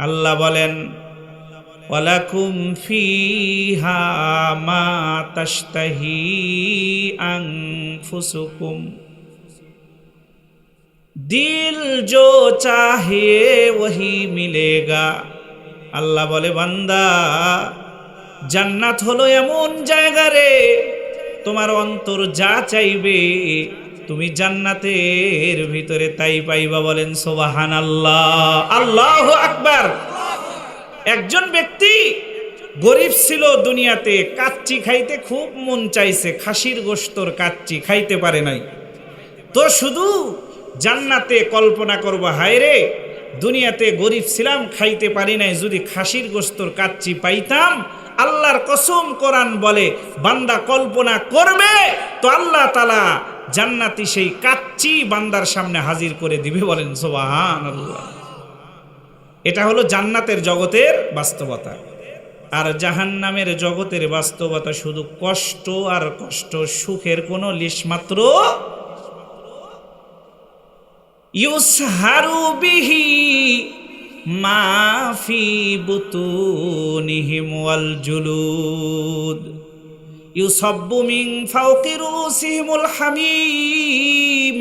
আল্লাহ বলেন, ওয়ালাকুম ফিহা মা তাশতাহি আনফুসুকুম, দিল জো চাহে ওহি মিলেগা। আল্লাহ বলে, বান্দা, জান্নাত হলো এমন জায়গা রে, তোমার অন্তর যা চাইবে তুমি জান্নাতের ভিতরে তাই পাইবা। বলেন সুবহানাল্লাহ, আল্লাহু আকবার। একজন ব্যক্তি গরিব ছিল দুনিয়াতে, কাচ্চি খাইতে খুব মন চাইছে, খাসির গোশতর কাচ্চি খাইতে পারে নাই। তো শুধু জান্নাতে কল্পনা করবো, হায় রে দুনিয়াতে গরিব ছিলাম, খাইতে পারি নাই, যদি খাসির গোশতর কাচ্চি পাইতাম। আল্লাহর কসম, কোরআন বলে বান্দা কল্পনা করবে তো আল্লাহ তাআলা জান্নাতি সেই কাচ্চি বান্দার সামনে হাজির করে দিবে। বলেন সুবহানাল্লাহ। এটা হলো জান্নাতের জগতের বাস্তবতা। আর জাহান্নামের জগতের বাস্তবতা শুধু কষ্ট আর কষ্ট, সুখের কোনো লিশমাত্র। ইউসহারু বিহি মা ফি বুতুনিহিম ওয়াল জুলুদ, ইউসাব্বু মিন ফাওকি রুসিহিমুল হামিম।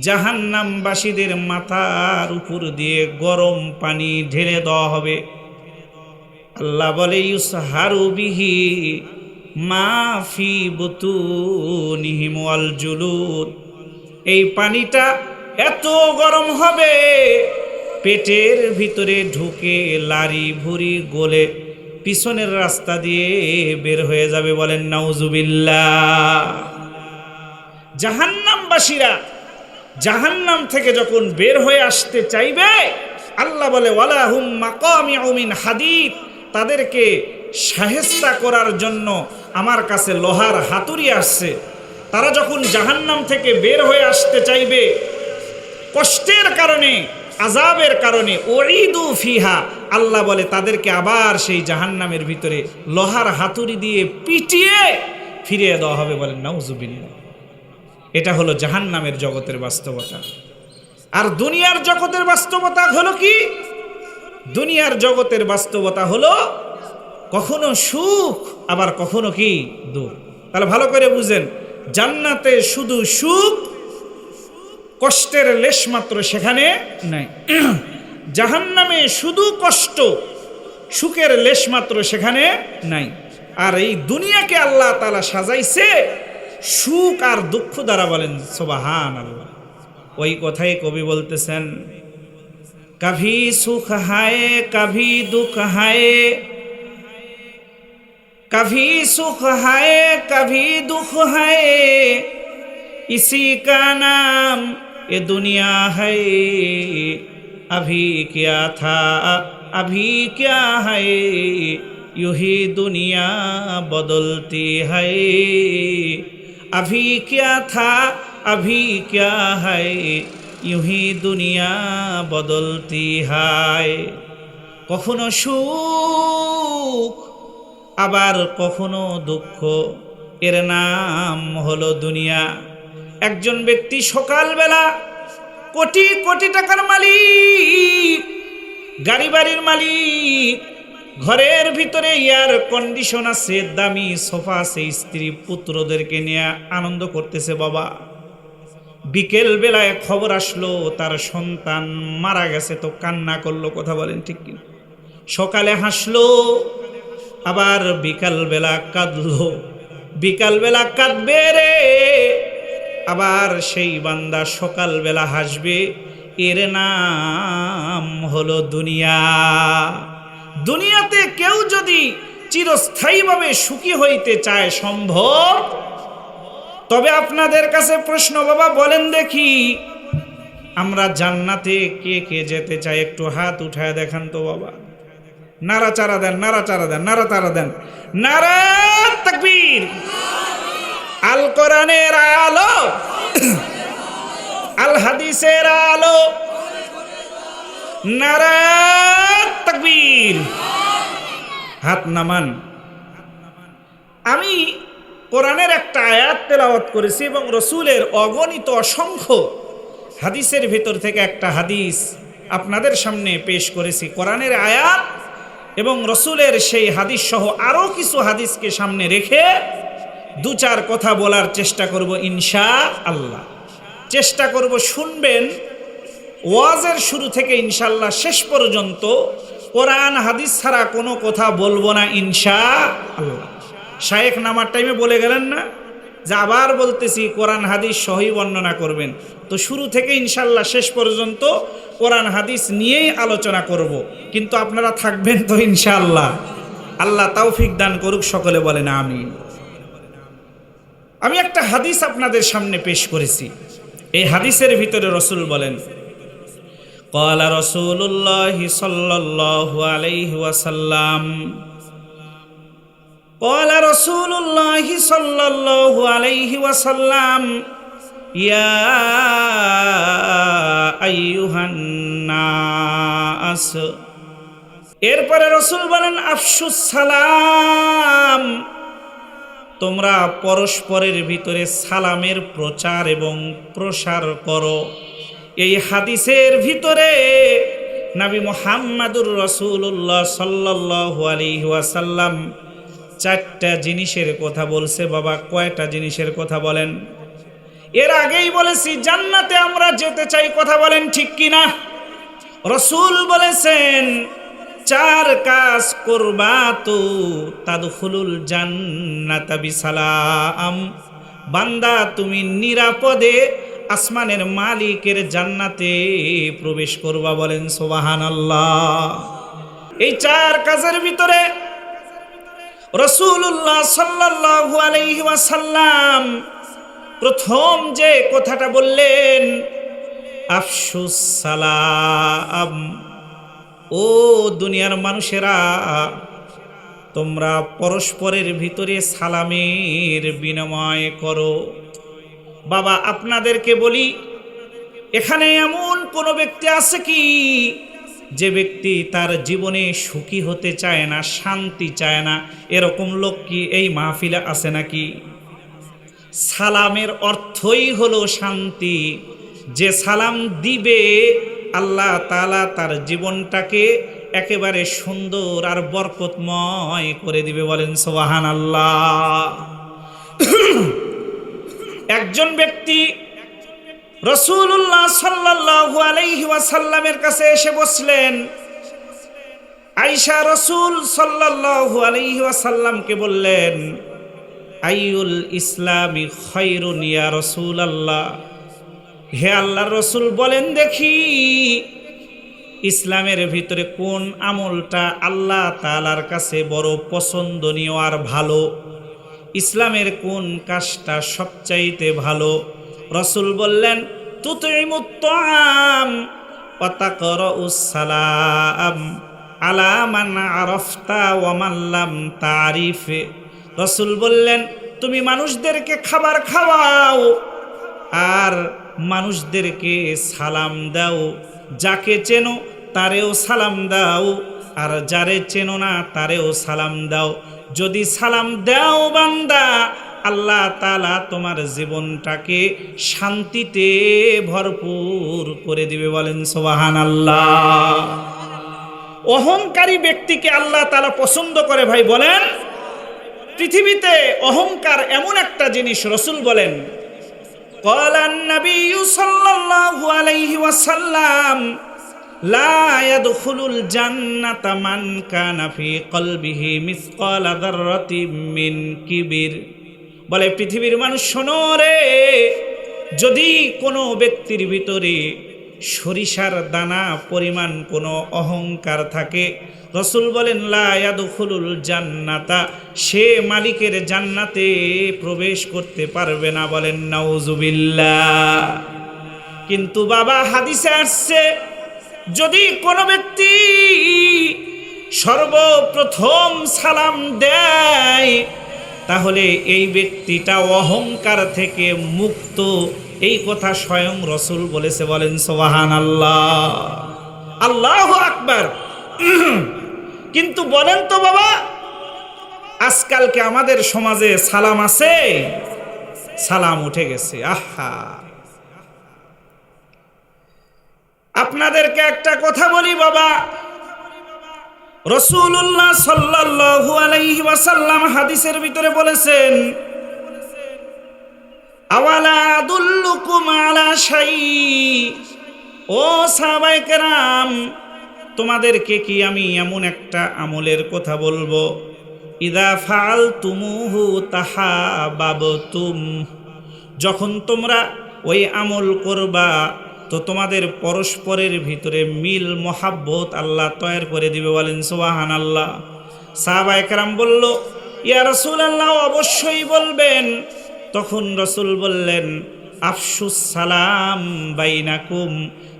জাহান্নামবাসীদের মাথার উপর দিয়ে গরম পানি ঢেলে দেওয়া হবে। আল্লাহ বলে, ইউসহারু বিহি মা ফি বুতুনিহিম ওয়াল জুলুদ। এই পানিটা এত গরম হবে, পেটের ভিতরে ঢুকে লারি ভুরি গলে পিছনের রাস্তা দিয়ে বের হয়ে যাবে। বলেন নাউজুবিল্লাহ। জাহান্নামবাসীরা জাহান্নাম থেকে যখন বের হয়ে আসতে চাইবে, আল্লাহ বলে, ওয়ালাহুম মাকামিউ মিন হাদিদ, তাদেরকে শায়েস্তা করার জন্য আমার কাছে লোহার হাতুড়ি আসছে। তারা যখন জাহান্নাম থেকে বের হয়ে আসতে চাইবে, কষ্টের কারণে, আযাবের কারণে, উঈদু ফিহা, আল্লাহ বলে তাদেরকে আবার সেই জাহান্নামের ভিতরে লোহার হাতুড়ি দিয়ে পিটিয়ে ফিরিয়ে দেওয়া হবে। বলেন নাউজুবিল্লাহ। এটা হলো জাহান্নামের জগতের বাস্তবতা। আর দুনিয়ার জগতের বাস্তবতা হলো কি? দুনিয়ার জগতের বাস্তবতা হলো কখনো সুখ, আবার কখনো কি দুঃখ। তাহলে ভালো করে বুঝেন, জান্নাতে শুধু সুখ, কষ্টের লেশমাত্র সেখানে নাই। জাহান্নামে শুধু কষ্ট, সুখের লেশমাত্র সেখানে নাই। আর এই দুনিয়াকে আল্লাহ তাআলা সাজাইছে সুখ আর দুঃখ দ্বারা। বলেন সুবহানাল্লাহ। ওই কথাই কবি বলতেছেন, কভি সুখ হায় কভি দুঃখ হায়, कभी सुख है कभी दुख है, इसी का नाम ये दुनिया है। अभी क्या था अभी क्या है, यूं ही दुनिया बदलती है। अभी क्या था अभी क्या है, यूं ही दुनिया बदलती है। কখনো সুখ, আবার কখনো দুঃখ, এর নাম হলো দুনিয়া। একজন ব্যক্তি সকালবেলা কোটি কোটি টাকার মালিক, গাড়ি বাড়ির মালিক, ঘরের ভিতরে এয়ার কন্ডিশন আছে, দামি সোফা আছে, স্ত্রী পুত্রদেরকে নিয়ে আনন্দ করতেছে। বাবা, বিকেল বেলায় খবর আসলো তার সন্তান মারা গেছে, তো কান্না করলো। কথা বলেন ঠিক কিনা? সকালে হাসলো, আবার বিকালবেলা কাঁদলো। বিকালবেলা কাঁদবে রে, আবার সেই বান্দা সকালবেলা হাসবে। এর নাম হলো দুনিয়া। দুনিয়াতে কেউ যদি চিরস্থায়ীভাবে সুখী হইতে চায় সম্ভব। তবে আপনাদের কাছে প্রশ্ন, বাবা বলেন দেখি, আমরা জান্নাতে কে কে যেতে চাই? একটু হাত উঠায় দেখান তো বাবা। নাড়াচাড়া দেন, নাড়াচাড়া দেন, নাড়াচাড়া দেন। নারা তাকবীর। আল কোরআনের আলো, আল হাদিসের আলো, নারা তাকবীর। হাত নামান। আমি কোরআনের একটা আয়াত তেলাওয়াত করেছি এবং রসুলের অগণিত অসংখ্য হাদিসের ভিতর থেকে একটা হাদিস আপনাদের সামনে পেশ করেছি কোরআনের আয়াত এবং রসুলের সেই হাদিস সহ আরও কিছু হাদিসকে সামনে রেখে দু চার কথা বলার চেষ্টা করব ইনশাআল্লাহ। চেষ্টা করব শুনবেন ওয়াজের শুরু থেকে ইনশাআল্লাহ শেষ পর্যন্ত কোরআন হাদিস ছাড়া কোনো কথা বলবো না ইনশাআল্লাহ। শায়েখ নামার টাইমে বলে গেলেন না যে আবার বলতেছি কোরআন হাদিস সহি বর্ণনা করবেন, তো শুরু থেকে ইনশাআল্লাহ শেষ পর্যন্ত কোরআন হাদিস নিয়েই আলোচনা করব, কিন্তু আপনারা থাকবেন তো ইনশাআল্লাহ। আল্লাহ তৌফিক দান করুক, সকলে বলেন আমিন। আমি একটা হাদিস আপনাদের সামনে পেশ করেছি। এই হাদিসের ভিতরে রসুল বলেন, ক্বালা রাসূলুল্লাহি সাল্লাল্লাহু আলাইহি ওয়াসাল্লাম, ক্বালা রাসূলুল্লাহি সাল্লাল্লাহু আলাইহি ওয়াসাল্লাম, ইয়া আইয়ুহান নাস। এরপরে রসুল বলেন, আফশুস সালাম, তোমরা পরস্পরের ভিতরে সালামের প্রচার এবং প্রসার করো। এই হাদিসের ভিতরে নবী মুহাম্মদুর রাসূলুল্লাহ সাল্লাল্লাহু আলাইহি ওয়াসাল্লাম চারটা জিনিসের কথা বলছে। বাবা, কয়টা জিনিসের কথা বলেন? এর আগেই বলেছি জান্নাতে আমরা যেতে চাই, কথা বলেন ঠিক কিনা? রসুল বলেছেন চার কাজ করবা তো তাদখুলুল জান্নাতা বিসালাম, বান্দা তুমি নিরাপদে আসমানের মালিকের জান্নাতে প্রবেশ করবা। বলেন সুবহানাল্লাহ। এই চার কাজের ভিতরে রাসূলুল্লাহ সাল্লাল্লাহু আলাইহি ওয়াসাল্লাম প্রথম যে কথাটা বললেন, আফশুস সালাম, ও দুনিয়ার মানুষেরা তোমরা পরস্পরের ভিতরে সালামের বিনিময় করো। বাবা, আপনাদেরকে বলি, এখানে এমন কোনো ব্যক্তি আছে কি যে ব্যক্তি তার জীবনে সুখী হতে চায় না, শান্তি চায় না? এরকম লোক কি এই মাহফিলে আছে নাকি? সালামের অর্থই হলো শান্তি। যে সালাম দিবে আল্লাহ তাআলা তার জীবনটাকে একেবারে সুন্দর আর বরকতময় করে দিবে। বলেন সুবহানাল্লাহ। একজন ব্যক্তি রাসূলুল্লাহ সাল্লাল্লাহু আলাইহি ওয়াসাল্লামের কাছে এসে বসলেন। আয়েশা রাসূল সাল্লাল্লাহু আলাইহি ওয়াসাল্লামকে বললেন, আইয়ুল ইসলামি খায়রুন ইয়া রাসূলুল্লাহ, হে আল্লাহর রসুল বলেন দেখি ইসলামের ভিতরে কোন আমলটা আল্লাহ তাআলার কাছে বড় পছন্দনীয় আর ভালো? ইসলামের কোন কাজটা সবচাইতে ভালো? রসুল বললেন, তুতইমুত তাআম ওয়া তাকরাউস সালাম আলা মান আরাফতা ওয়া মান লাম তারিফ। রসুল বললেন, তুমি মানুষদেরকে খাবার খাওয়াও আর মানুষদেরকে সালাম দাও, যাকে চেনো তারেও সালাম দাও আর যারে চেনো না তারেও সালাম দাও। যদি সালাম দাও বান্দা, আল্লাহ তাআলা তোমার জীবনটাকে শান্তিতে ভরপুর করে দিবে। বলেন সুবহানাল্লাহ। অহংকারী ব্যক্তিকে আল্লাহ তাআলা পছন্দ করে। ভাই বলেন, পৃথিবীতে অহংকার এমন একটা জিনিস, রসুল বলেন, قال النبي صلى الله عليه وسلم لا يدخل الجنة من كان في قلبه مثقال ذرة من كبر। বলে পৃথিবীর মানুষ শোনো রে, যদি কোনো ব্যক্তির ভিতরে সরিষার দানা পরিমাণ কোনো অহংকার থাকে, রসুল বলেন লা ইয়াদখুলুল জান্নাতা, সে মালিকের জান্নাতে প্রবেশ করতে পারবে না। বলেন নাউজুবিল্লাহ। কিন্তু বাবা, হাদিসে আসছে যদি কোনো ব্যক্তি সর্বপ্রথম সালাম দেয় তাহলে এই ব্যক্তিটা অহংকার থেকে মুক্ত। এই কথা স্বয়ং রসুল বলেছে। বলেন সুবহানাল্লাহ, আল্লাহু আকবার। কিন্তু বলেন তো বাবা, আজকালকে আমাদের সমাজে সালাম আছে? সালাম উঠে গেছে। আহা, আপনাদেরকে একটা কথা বলি বাবা, রাসূলুল্লাহ সাল্লাল্লাহু আলাইহি ওয়াসাল্লাম হাদিসের ভিতরে বলেছেন, আওয়ালা আদুল্লুকুম আলা শাই, ও সাহাবায়ে কেরাম, তোমাদেরকে কি আমি এমন একটা আমলের কথা বলবো, ইদা ফাআলতুমুহু তাহাবাবতুম, যখন তোমরা ওই আমল করবা তো তোমাদের পরস্পরের ভিতরে মিল মহাব্বত আল্লাহ তৈরি করে দিবে। বলেন সুবহানাল্লাহ। সাহাবায়ে কেরাম বলল, ইয়া রাসূলুল্লাহ, অবশ্যই বলবেন। তখন রাসূল বললেন, আফশুস সালাম বাইনাকুম,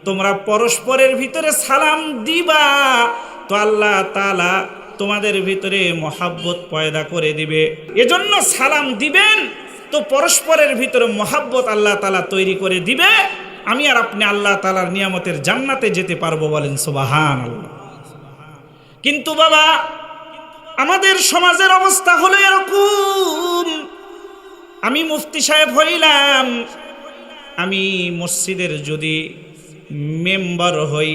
তোমরা পরস্পরের ভিতরে সালাম দিবা তো আল্লাহ তাআলা তোমাদের ভিতরে মহাব্বত পয়দা করে দিবে। এজন্য সালাম দিবেন তো পরস্পরের ভিতরে মহাব্বত আল্লাহ তাআলা তৈরি করে দিবে, আমি আর আপনি আল্লাহ তাআলার নিয়ামতের জান্নাতে যেতে পারবো। বলেন সুবহানাল্লাহ। কিন্তু বাবা, আমাদের সমাজের অবস্থা হলো এরকম, আমি মুফতি সাহেব হইলাম, আমি মসজিদের যদি মেম্বার হই,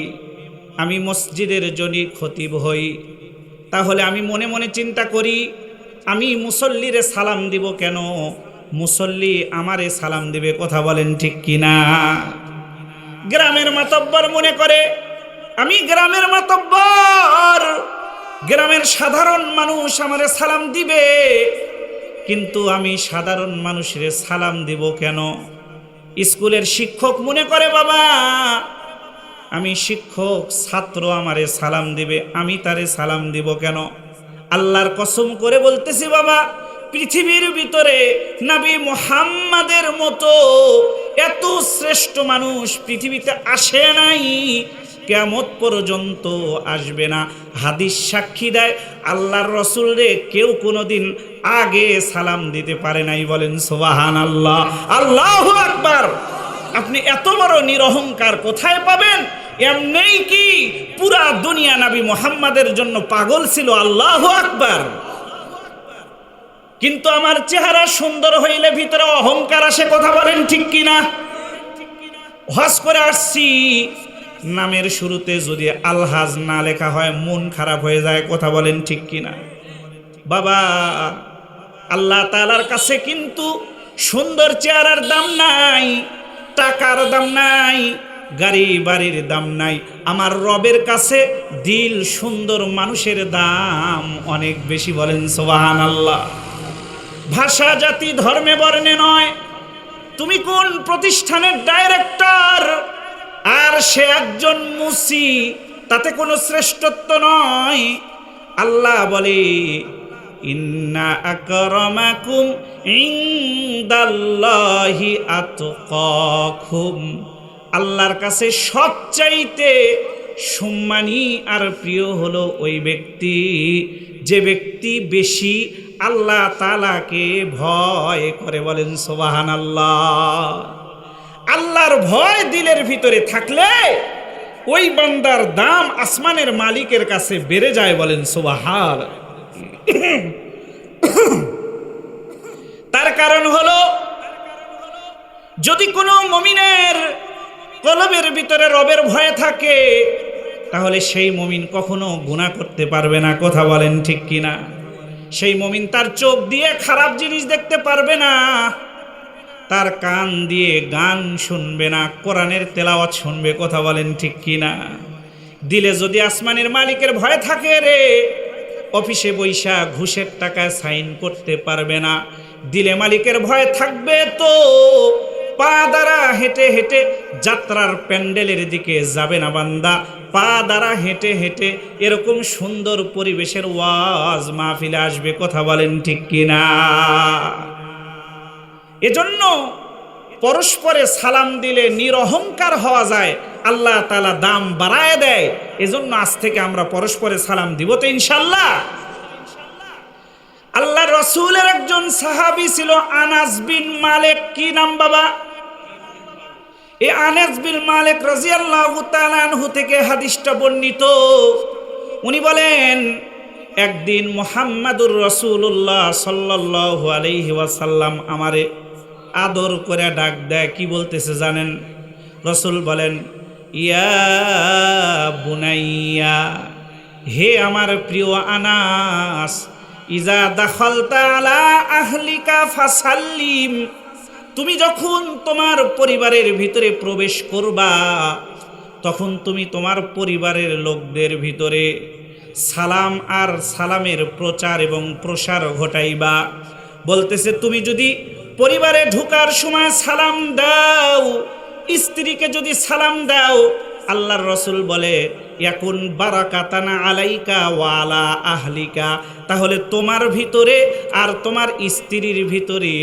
আমি মসজিদের যদি খতিব হই, তাহলে আমি মনে মনে চিন্তা করি, আমি মুসল্লিরে সালাম দিব কেন, মুসল্লি আমারে সালাম দিবে। কথা বলেন ঠিক কিনা? গ্রামের মাতব্বর মনে করে আমি গ্রামের মাতব্বর, গ্রামের সাধারণ মানুষ আমারে সালাম দিবে, কিন্তু আমি সাধারণ মানুষের সালাম দিব কেন? স্কুলের শিক্ষক মনে করে, বাবা আমি শিক্ষক, ছাত্র আমারে সালাম দিবে, আমি তারে সালাম দিব কেন? আল্লাহর কসম করে বলতেছি বাবা, পৃথিবীর ভিতরে নবী মুহাম্মাদের মতো এত শ্রেষ্ঠ মানুষ পৃথিবীতে আসে নাই, কিয়ামত পর্যন্ত আসবে না। হাদিস সাক্ষী দেয়, আল্লাহর রাসূল রে কেউ কোনোদিন আগে সালাম দিতে পারে নাই। বলেন সুবহানাল্লাহ, আল্লাহু আকবার। আপনি এত বড় নিরহংকার কোথায় পাবেন? এমনিই কি পুরা দুনিয়া নবী মুহাম্মাদের জন্য পাগল ছিল? আল্লাহু আকবার। কিন্তু আমার চেহারা সুন্দর হইলে ভিতরে অহংকার আসে। কথা বলেন ঠিক কিনা? হজ করে আসছি, নামের শুরুতে যদি আলহাজ না লেখা হয় মন খারাপ হয়ে যায়। কথা বলেন ঠিক কিনা? বাবা, আল্লাহ তাআলার কাছে কিন্তু সুন্দর চেহারার দাম নাই, টাকার দাম নাই, গাড়ি বাড়ির দাম নাই। আমার রবের কাছে দিল সুন্দর মানুষের দাম অনেক বেশি। বলেন সুবহানাল্লাহ। ভাষা জাতি ধর্মে বর্ণে নয়, তুমি কোন প্রতিষ্ঠানের ডাইরেক্টর আর সে একজন মুসি, তাতে কোনো শ্রেষ্ঠত্ব নয়। আল্লাহ বলে, ইন্না আকরামাকুম ইনদাল্লাহি আতকাকুম, আল্লাহর কাছে সবচাইতে সম্মানী আর প্রিয় হলো ওই ব্যক্তি, যে ব্যক্তি বেশি আল্লাহ তাআলাকে ভয় করে। বলেন সুবহানাল্লাহ। আল্লাহর ভয় দিলের ভিতরে থাকলে ওই বান্দার দাম আসমানের মালিকের কাছে বেড়ে যায়। বলেন সুবহানাল্লাহ। তার কারণ হলো, যদি কোনো মুমিনের কলবের ভিতরে রবের ভয় থাকে, তাহলে সেই মুমিন কখনো গুনাহ করতে পারবে না। কথা বলেন ঠিক কিনা? সেই মুমিন তার চোখ দিয়ে খারাপ জিনিস দেখতে পারবে না, তার কান দিয়ে গান শুনবে না, কোরআনের তেলাওয়াত শুনবে। কথা বলেন ঠিক কিনা? দিলে যদি আসমানের মালিকের ভয় থাকে রে, অফিসে বৈশা ঘুষের টাকায় সাইন করতে পারবে না। দিলে মালিকের ভয় থাকবে তো পা দ্বারা হেঁটে হেঁটে যাত্রার প্যান্ডেলের দিকে যাবে না বান্দা, পা দ্বারা হেঁটে হেঁটে এরকম সুন্দর পরিবেশের ওয়াজ মাহফিলে আসবে। কথা বলেন ঠিক কিনা? এজন্য পরস্পরে সালাম দিলে নিরহংকার হওয়া যায়, আল্লাহ তাআলা দাম বাড়ায় দেয়। এজন্য আজ থেকে আমরা পরস্পরে সালাম দিব তো ইনশাআল্লাহ। আল্লাহ রাসূলের একজন সাহাবী ছিল আনাস বিন মালিক। কি নাম বাবা? এই আনাস বিন মালিক রাদিয়াল্লাহু তাআলা আনহু থেকে হাদিসটা বর্ণিত। উনি বলেন, একদিন মুহাম্মাদুর রাসূলুল্লাহ সাল্লাল্লাহু আলাইহি ওয়াসাল্লাম আমারে আদর করে ডাক দেয়। কি বলতেছে জানেন? রাসূল বলেন, ইয়া বুনাইয়া, হে আমার প্রিয় আনাস, ইজা দাখালতা আলা আহলিকা ফাসাল্লিম, তুমি যখন তোমার পরিবারের ভিতরে প্রবেশ করবা তখন তুমি তোমার পরিবারের লোকদের ভিতরে সালাম আর সালামের প্রচার এবং প্রসার ঘটাইবা। বলতেছে তুমি যদি পরিবারে ঢোকার সময় সালাম দাও, স্ত্রীকে যদি সালাম দাও, আল্লাহর রসুল বলে ইয়াকুন বারাকাতানা আলাইকা ওয়া আলা আহলিকা, তাহলে তোমার ভিতরে আর তোমার স্ত্রীর ভিতরে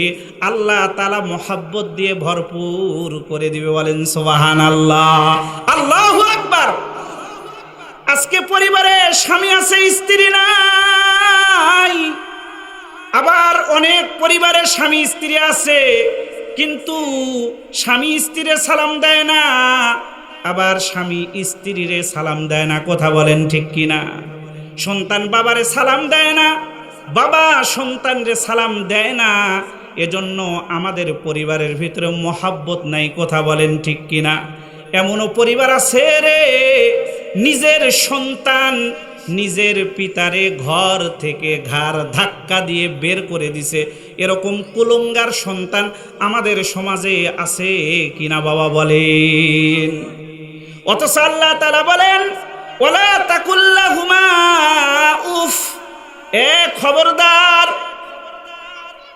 আল্লাহ তাআলা মোহাব্বত দিয়ে ভরপুর করে দিবে। বলেন সুবহানাল্লাহ, আল্লাহু আকবার। আজকে পরিবারে স্বামী আছে, স্ত্রী নাই। আবার অনেক পরিবারে স্বামী স্ত্রী আছে, কিন্তু স্বামী স্ত্রীরে সালাম দেয় না, আবার স্বামী স্ত্রীরে সালাম দেয় না। কথা বলেন ঠিক কিনা? সন্তান বাবারে সালাম দেয় না, বাবা সন্তানরে সালাম দেয় না। এজন্য আমাদের পরিবারের ভিতরে মহাব্বত নাই। কথা বলেন ঠিক কিনা? এমনও পরিবার আছে রে, নিজের সন্তান নিজের পিতারে ঘর থেকে ঘাড় ধাক্কা দিয়ে বের করে দিছে। এরকম কুলঙ্গার সন্তান আমাদের সমাজে আছে কিনা বাবা বলেন? অথচ আল্লাহ তাআলা বলেন ওয়ালা তাকুল্লাহুমা উফ, এ খবরদার,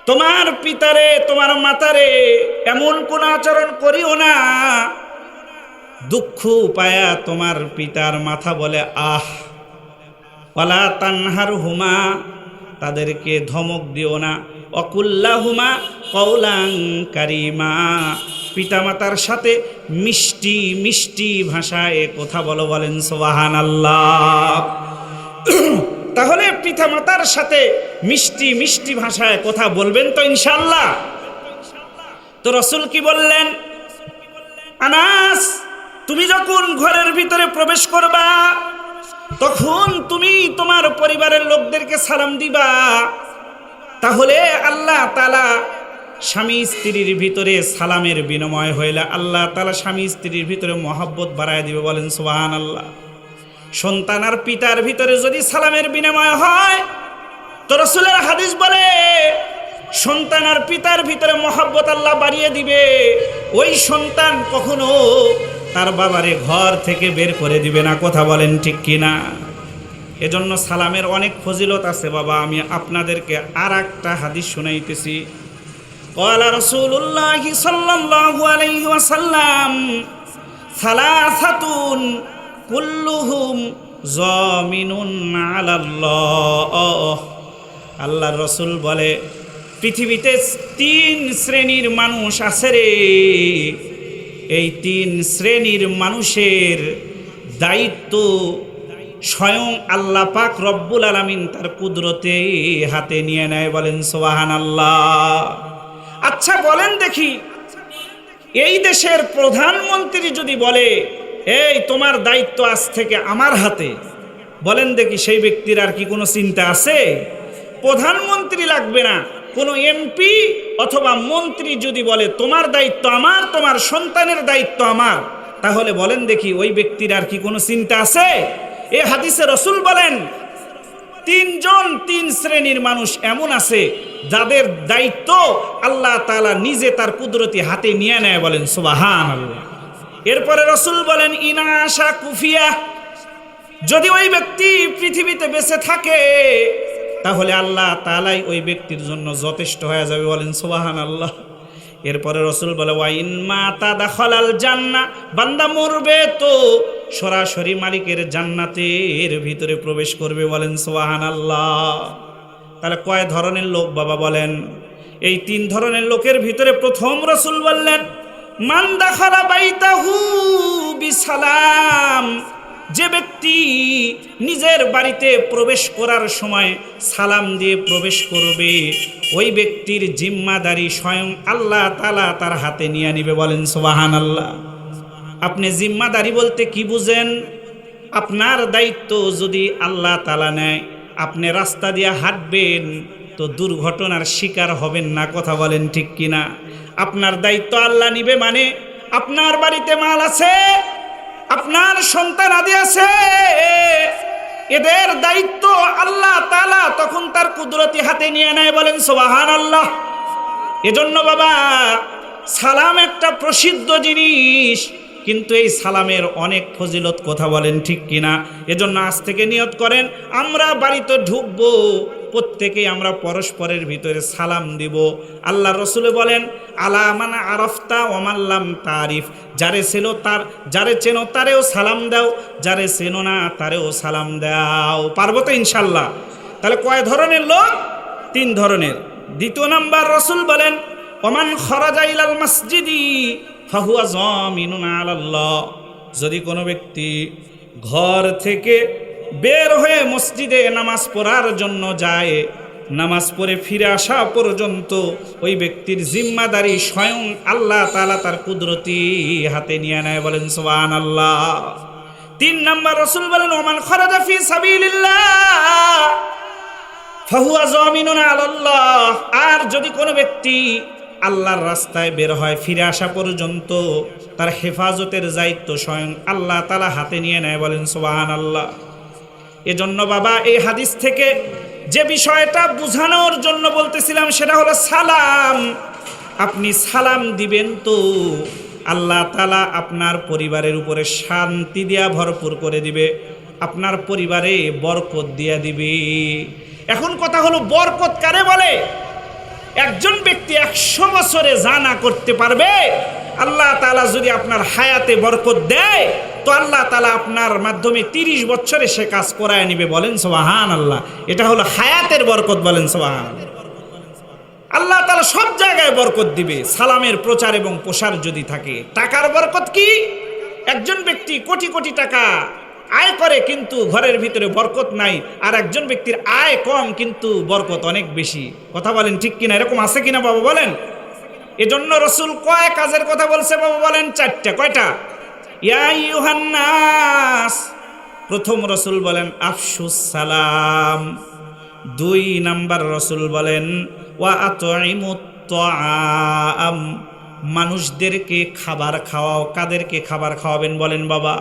তোমার পিতারে তোমার মাতারে এমন কোন আচরণ করিও না দুঃখ পায়া তোমার পিতার মাথা বলে আহ। ওয়ালা তানহারহুমা, তাদেরকে ধমক দিও না। অকুল্লাহুমা কওলান কারিমা, পিতামাতার সাথে মিষ্টি মিষ্টি ভাষায় কথা বলো। বলেন সুবহানাল্লাহ। তাহলে পিতামাতার সাথে মিষ্টি মিষ্টি ভাষায় কথা বলবেন তো ইনশাআল্লাহ। তো রাসূল কি বললেন? আনাস, তুমি যখন ঘরের ভিতরে প্রবেশ করবা তখন তুমি তোমার পরিবারের লোকদেরকে সালাম দিবা। তাহলে আল্লাহ তাআলা স্বামী স্ত্রীর ভিতরে সালামের বিনিময় হইলে আল্লাহ তাআলা স্বামী স্ত্রীর ভিতরে মহব্বত বাড়ায় দিবে। বলেন সুবহানাল্লাহ। সন্তান আর পিতার ভিতরে যদি সালামের বিনিময় হয় তো রাসূলের হাদিস বলে সন্তান আর পিতার ভিতরে মহব্বত আল্লাহ বাড়িয়ে দিবে। ওই সন্তান কখনো তার বাবারে ঘর থেকে বের করে দিবে না। কথা বলেন ঠিক কিনা? এজন্য সালামের অনেক ফজিলত আছে বাবা। আমি আপনাদেরকে আর একটা হাদিস শুনাইতেছি। ক্বালা রাসূলুল্লাহি সাল্লাল্লাহু আলাইহি ওয়াসাল্লাম সালাসাতুন কুল্লুহুম যামিনুন আলাল্লাহ। আল্লাহর রাসূল বলে পৃথিবীতে 3 শ্রেণীর মানুষ আছে রে। এই 3 শ্রেণীর মানুষের দায়িত্ব স্বয়ং আল্লাহ পাক রব্বুল আলামিন তার কুদরতে হাতে নিয়ে নেয়। বলেন সুবহানাল্লাহ। আচ্ছা বলেন দেখি, এই দেশের প্রধানমন্ত্রী যদি বলে এই তোমার দায়িত্ব আজ থেকে আমার হাতে, বলেন দেখি সেই ব্যক্তির আর কি কোনো চিন্তা আছে? প্রধানমন্ত্রী লাগবে না, কোনো এমপি অথবা মন্ত্রী যদি বলে তোমার দায়িত্ব আমার, তোমার সন্তানের দায়িত্ব আমার, তাহলে বলেন দেখি ওই ব্যক্তির আর কি কোনো চিন্তা আছে? এ হাদিসে রাসূল বলেন 3 শ্রেণীর মানুষ এমন আছে যাদের দায়িত্ব আল্লাহ তাআলা নিজে তার কুদরতি হাতে নিয়ে নেয়। বলেন সুবহানাল্লাহ। এরপরে রাসূল বলেন ইনাশা কুফিয়া, যদি ওই ব্যক্তি পৃথিবীতে বেঁচে থাকে তাহলে আল্লাহ তাআলাই ওই ব্যক্তির জন্য যথেষ্ট হয়ে যাবে। বলেন সুবহানাল্লাহ। এরপরে রাসূল বলে ওয়াইন মাতা দাখালাল জান্নাহ, বান্দা মরবে তো সরাসরি মালিকের জান্নাতের ভিতরে প্রবেশ করবে। বলেন সুবহানাল্লাহ। তাহলে কয় ধরনের লোক বাবা বলেন? এই 3 ধরনের লোকের ভিতরে প্রথম রাসূল বললেন মান দাখালা বাইতাহু বিসালাম, যে ব্যক্তি নিজের বাড়িতে প্রবেশ করার সময় সালাম দিয়ে প্রবেশ করবে ওই ব্যক্তির জিম্মাদারি স্বয়ং আল্লাহ তাআলা তার হাতে নিয়ে নিবে। বলেন সুবহানাল্লাহ। আপনি জিম্মাদারি বলতে কি বুঝেন? আপনার দায়িত্ব যদি আল্লাহ তাআলা নেয়, আপনি রাস্তা দিয়ে হাঁটবেন তো দুর্ঘটনার শিকার হবেন না। কথা বলেন ঠিক কিনা? আপনার দায়িত্ব আল্লাহ নিবে মানে আপনার বাড়িতে মাল আছে, আপনার সন্তান আদি আছে, এদের দায়িত্ব আল্লাহ তাআলা তখন তার কুদরতি হাতে নিয়ে নেয়, বলেন সুবহানাল্লাহ। এজন্য বাবা, সালাম একটা প্রসিদ্ধ জিনিস, কিন্তু এই সালামের অনেক ফজিলত, কথা বলেন ঠিক কিনা? এজন্য আজ থেকে নিয়ত করেন, আমরা বাড়িতে ঢুকবো, প্রত্যেকেই আমরা পরস্পরের ভিতরে সালাম দিব। আল্লাহ রসুল বলেন, আলা মান আরাফতা ওয়া মান লাম তারিফ, যারে চেনো তারেও সালাম দাও, যারে চেনো না তারেও সালাম দাও। পারবো তো ইনশাল্লাহ? তাহলে কয় ধরনের লোক? 3 ধরনের। দ্বিতীয় নাম্বার, রসুল বলেন, ওমান খরাজা ইলাল মসজিদি ফাহুয়া যামিনুন আলাল্লাহ, যদি কোনো ব্যক্তি ঘর থেকে বের হয়ে মসজিদে নামাজ পড়ার জন্য যায়, নামাজ পড়ে ফিরে আসা পর্যন্ত ওই ব্যক্তির জিম্মাদারি স্বয়ং আল্লাহ তাআলা তার কুদরতি হাতে নিয়ে নেয়, বলেন সুবহানাল্লাহ। 3 নাম্বার, রাসূল বলেন, ওমান খরাজা ফি সাবিলিল্লাহ ফাহুয়া যামিনুন আলাল্লাহ, আর যদি কোনো ব্যক্তি আল্লাহর রাস্তায় বের হয়, ফিরে আসা পর্যন্ত তার হেফাজতের দায়িত্ব স্বয়ং আল্লাহ তাআলা হাতে নিয়ে নেয়, বলেন সুবহানাল্লাহ। এজন্য বাবা, এই হাদিস থেকে যে বিষয়টা বোঝানোর জন্য বলতেছিলাম সেটা হলো সালাম। আপনি সালাম দিবেন তো আল্লাহ তাআলা আপনার পরিবারের উপরে শান্তি দিয়া ভরপুর করে দিবে, আপনার পরিবারে বরকত দিয়া দিবে। এখন কথা হলো, বরকত কারে বলে? একজন ব্যক্তি 100 বছরে যা না করতে পারবে, আল্লাহ তাআলা যদি আপনার হায়াতে বরকত দেয়, তো আল্লাহ তাআলা আপনার মাধ্যমে 30 বছরে সে কাজ করায় নিবে, বলেন সুবহানাল্লাহ। এটা হলো হায়াতের বরকত, বলেন সুবহানাল্লাহ। আল্লাহ তাআলা সব জায়গায় বরকত দিবে, সালামের প্রচার এবং প্রসার যদি থাকে। টাকার বরকত কি? একজন ব্যক্তি কোটি কোটি টাকা আয় করে কিন্তু ঘরের ভিতরে বরকত নাই, আর একজন ব্যক্তির আয় কম কিন্তু বরকত অনেক বেশি, কথা বলেন ঠিক কিনা? এরকম আছে কিনা বাবা বলেন? এজন্য রাসূল কয় কাজের কথা বলছে বাবা বলেন? 4টা। কয়টা? ইয়া আইয়ুহান নাস, প্রথম রাসূল বলেন আফশুস সালাম। 2 নাম্বার রাসূল বলেন ওয়া আতইমুত তাআম, মানুষদেরকে খাবার খাওয়াও। কাদেরকে খাবার খাওয়াবেন বলেন বাবা?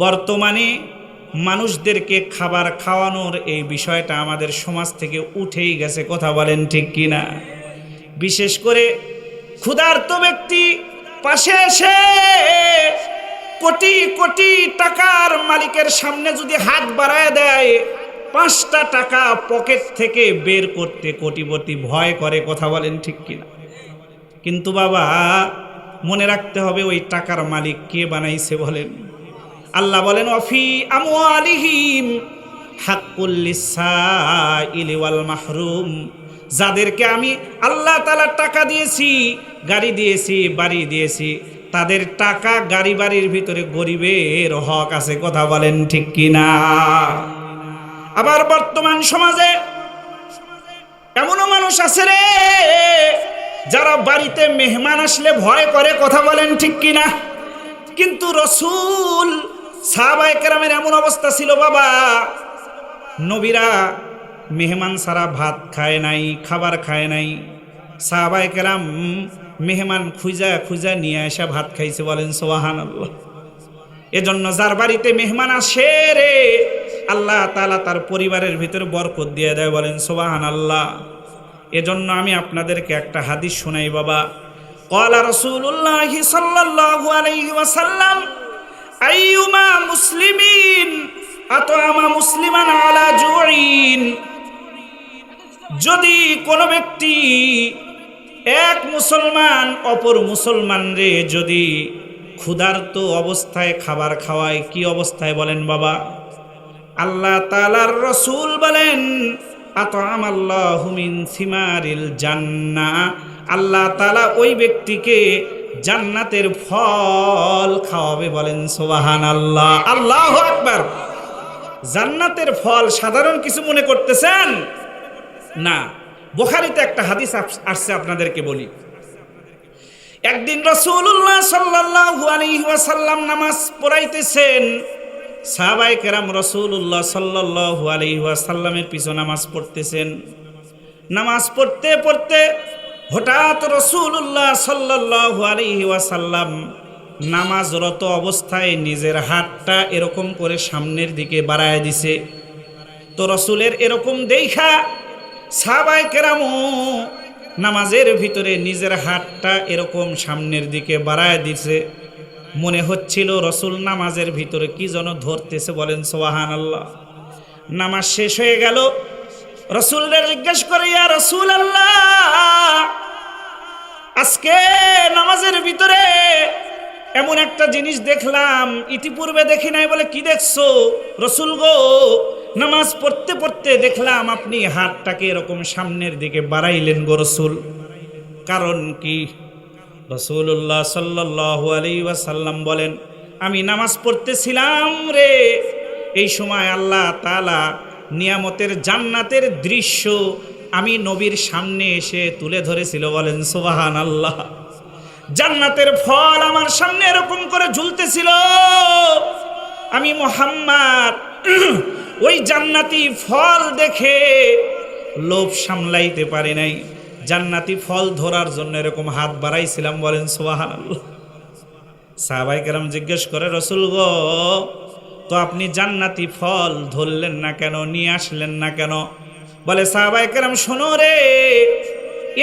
বর্তমানে মানুষদেরকে খাবার খাওয়ানোর এই বিষয়টা আমাদের সমাজ থেকে উঠেই গেছে, কথা বলেন ঠিক কিনা? বিশেষ করে ক্ষুধার্ত ব্যক্তি পাশে এসে কোটি কোটি টাকার মালিকের সামনে যদি হাত বাড়ায় দেয়, 5টা টাকা পকেট থেকে বের করতে কোটিপতি ভয় করে, কথা বলেন ঠিক কিনা? কিন্তু বাবা, মনে রাখতে হবে ওই টাকার মালিক কে বানাইছে বলেন? আল্লাহ বলেন, ওয়াফি আমওয়ালিহিম হাক্কুল লিসাইলি ওয়াল মাহরুম, যাদেরকে আমি আল্লাহ তাআলা টাকা দিয়েছি, গাড়ি দিয়েছি, বাড়ি দিয়েছি, তাদের টাকা গাড়ি বাড়ির ভিতরে গরিবের হক আছে, কথা বলেন ঠিক কিনা? আবার বর্তমান সমাজে এমনও মানুষ আছে রে, যারা বাড়িতে মেহমান আসলে ভয় করে, কথা বলেন ঠিক কিনা? কিন্তু রাসূল সাহাবায়ে কেরামের এমন অবস্থা ছিল বাবা, নবীরা মেহমান ছাড়া ভাত খায় নাই, খাবার খায় নাই। সাহাবায়ে কেরাম মেহমান খুঁজা খুঁজা নিয়ে আসা ভাত খাইছে, বলেন সুবহানাল্লাহ। এজন্য যার বাড়িতে মেহমান আসে রে, আল্লাহ তাআলা তার পরিবারের ভিতরে বরকত দিয়ে দেয়, বলেন সুবহানাল্লাহ। এজন্য আমি আপনাদেরকে একটা হাদিস শোনাই বাবা। ক্বালা রাসূলুল্লাহি সাল্লাল্লাহু আলাইহি ওয়াসাল্লাম, আইয়ুমা মুসলিমিন আতআমা মুসলিমান আলা জুইন, যদি কোনো ব্যক্তি এক মুসলমান অপর মুসলমান রে যদি ক্ষুধার্ত অবস্থায় খাবার খাওয়ায়, কি অবস্থায় বলেন বাবা? আল্লাহ তাআলার রাসূল বলেন, আতআমাল্লাহু মিন সিমারিল জান্নাহ, আল্লাহ তাআলা ওই ব্যক্তিকে জান্নাতের ফল খাওয়াবে, বলেন সুবহানাল্লাহ। আল্লাহু আকবার। জান্নাতের ফল সাধারণ কিছু মনে করতেছেন না, বুখারীতে একটা হাদিস আসছে, আপনাদেরকে বলি। একদিন রাসূলুল্লাহ সাল্লাল্লাহু আলাইহি ওয়াসাল্লাম নামাজ পড়াইতেছেন, সাহাবায়ে কেরাম রাসূলুল্লাহ সাল্লাল্লাহু আলাইহি ওয়াসাল্লামের পিছনে নামাজ পড়তেছেন। নামাজ পড়তে পড়তে হঠাৎ রাসূলুল্লাহ সাল্লাল্লাহু আলাইহি ওয়াসাল্লাম নামাজরত অবস্থায় নিজের হাতটা এরকম করে সামনের দিকে বাড়ায় দিছে। তো রসুলের এরকম দেখা সাহাবায়ে কেরামও নামাজের ভিতরে নিজের হাতটা এরকম সামনের দিকে বাড়ায় দিছে। মনে হচ্ছিল রসুল নামাজের ভিতরে কি যেন ধরতেছে, বলেন সুবহানাল্লাহ। নামাজ শেষ হয়ে গেল, রসুলরা জিজ্ঞেস করে, ইয়া রাসূলুল্লাহ, আজকে নামাজের ভিতরে এমন একটা জিনিস দেখলাম, ইতিপূর্বে দেখি নাই। বলে, কি দেখছো রসুল গো? নামাজ পড়তে পড়তে দেখলাম আপনি হাতটাকে এরকম সামনের দিকে বাড়াইলেন গো রসুল, কারণ কি? রাসূলুল্লাহ সাল্লাল্লাহু আলাইহি ওয়াসাল্লাম বলেন, আমি নামাজ পড়তেছিলাম রে, এই সময় আল্লাহ তাআলা নিয়ামতের জান্নাতের দৃশ্য আমি নবীর সামনে এসে তুলে ধরেছিল, বলেন সুবহানাল্লাহ। জান্নাতের ফল আমার সামনে এরকম করে ঝুলতেছিল, আমি মুহাম্মদ ওই জান্নাতি ফল দেখে লোভ সামলাইতে পারি নাই, জান্নাতি ফল ধরার জন্য এরকম হাত বাড়াইছিলাম, বলেন সুবহানাল্লাহ। সাহাবায়ে কেরাম জিজ্ঞেস করে, রসুল গো, তো আপনি জান্নাতি ফল ধরলেন না কেন, নিয়ে আসলেন না কেন? বলে, সাহাবায়ে কেরাম শোনো রে,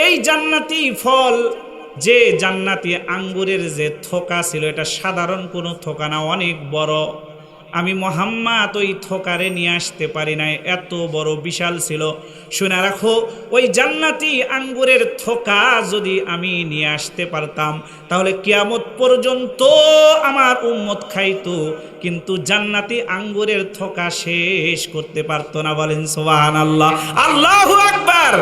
এই জান্নাতি ফল, যে জান্নাতি আঙ্গুরের যে থোকা ছিল, এটা সাধারণ কোনো থোকা না, অনেক বড়। আমি মুহাম্মদ ওই থোকারে নিয়ে আসতে পারি নাই, এত বড় বিশাল ছিল। শুনে রাখো, ওই জান্নাতি আঙ্গুরের থোকা যদি আমি নিয়ে আসতে পারতাম, তাহলে কিয়ামত পর্যন্ত আমার উম্মত খাইতো, কিন্তু জান্নাতি আঙ্গুরের থোকা শেষ করতে পারতো না, বলেন সুবহানাল্লাহ। আল্লাহু আকবার।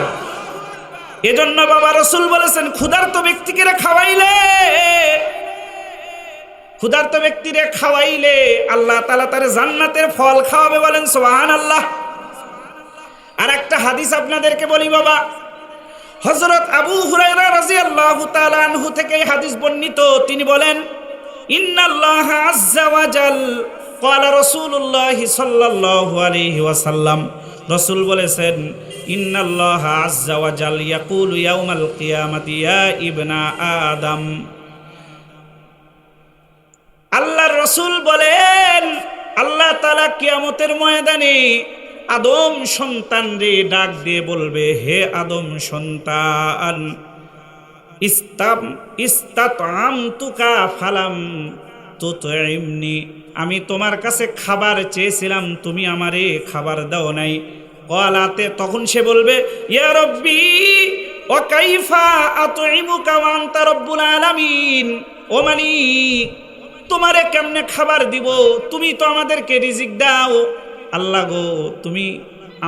এজন্য বাবা রসুল বলেছেন, ক্ষুধার্ত ব্যক্তিকে খাওয়াইলে, ক্ষুধার্ত ব্যক্তিরে খাওয়াইলে আল্লাহ তাআলা তার জান্নাতের ফল খাওয়াবে, বলেন সুবহানাল্লাহ। আর একটা হাদিস আপনাদেরকে বলি বাবা, হযরত আবু হুরায়রা রাদিয়াল্লাহু তাআলা আনহু থেকে এই হাদিস বর্ণিত। তিনি বলেন, ইন্নাল্লাহা আযজা ওয়া জাল ক্বালা রাসূলুল্লাহি সাল্লাল্লাহু আলাইহি ওয়াসাল্লাম, রসুল বলেছেন, ইন্নাল্লাহা আযজা ওয়া জাল ইয়াকুলু ইয়াউমাল কিয়ামাতি ইয়া ইবনা আদম। আল্লাহর রসুল বলেন, আল্লাহ তাআলা কিয়ামতের ময়দানে আদম সন্তান রে ডাক দিয়ে বলবে, হে আদম সন্তান, ইস্তাতআমতুকা ফালাম তুতইমনি, আমি তোমার কাছে খাবার চেয়েছিলাম, তুমি আমারে খাবার দাও নাই। ক্বালাতে, তখন সে বলবে, ইয়া রব্বি ওয়া কাইফা আতইমুকা ওয়া আনতা রব্বুল আলামিন, ও মালিক, তোমারে কেমনে খাবার দিব, তুমি তো আমাদেরকে রিজিক দাও। আল্লাহ গো, তুমি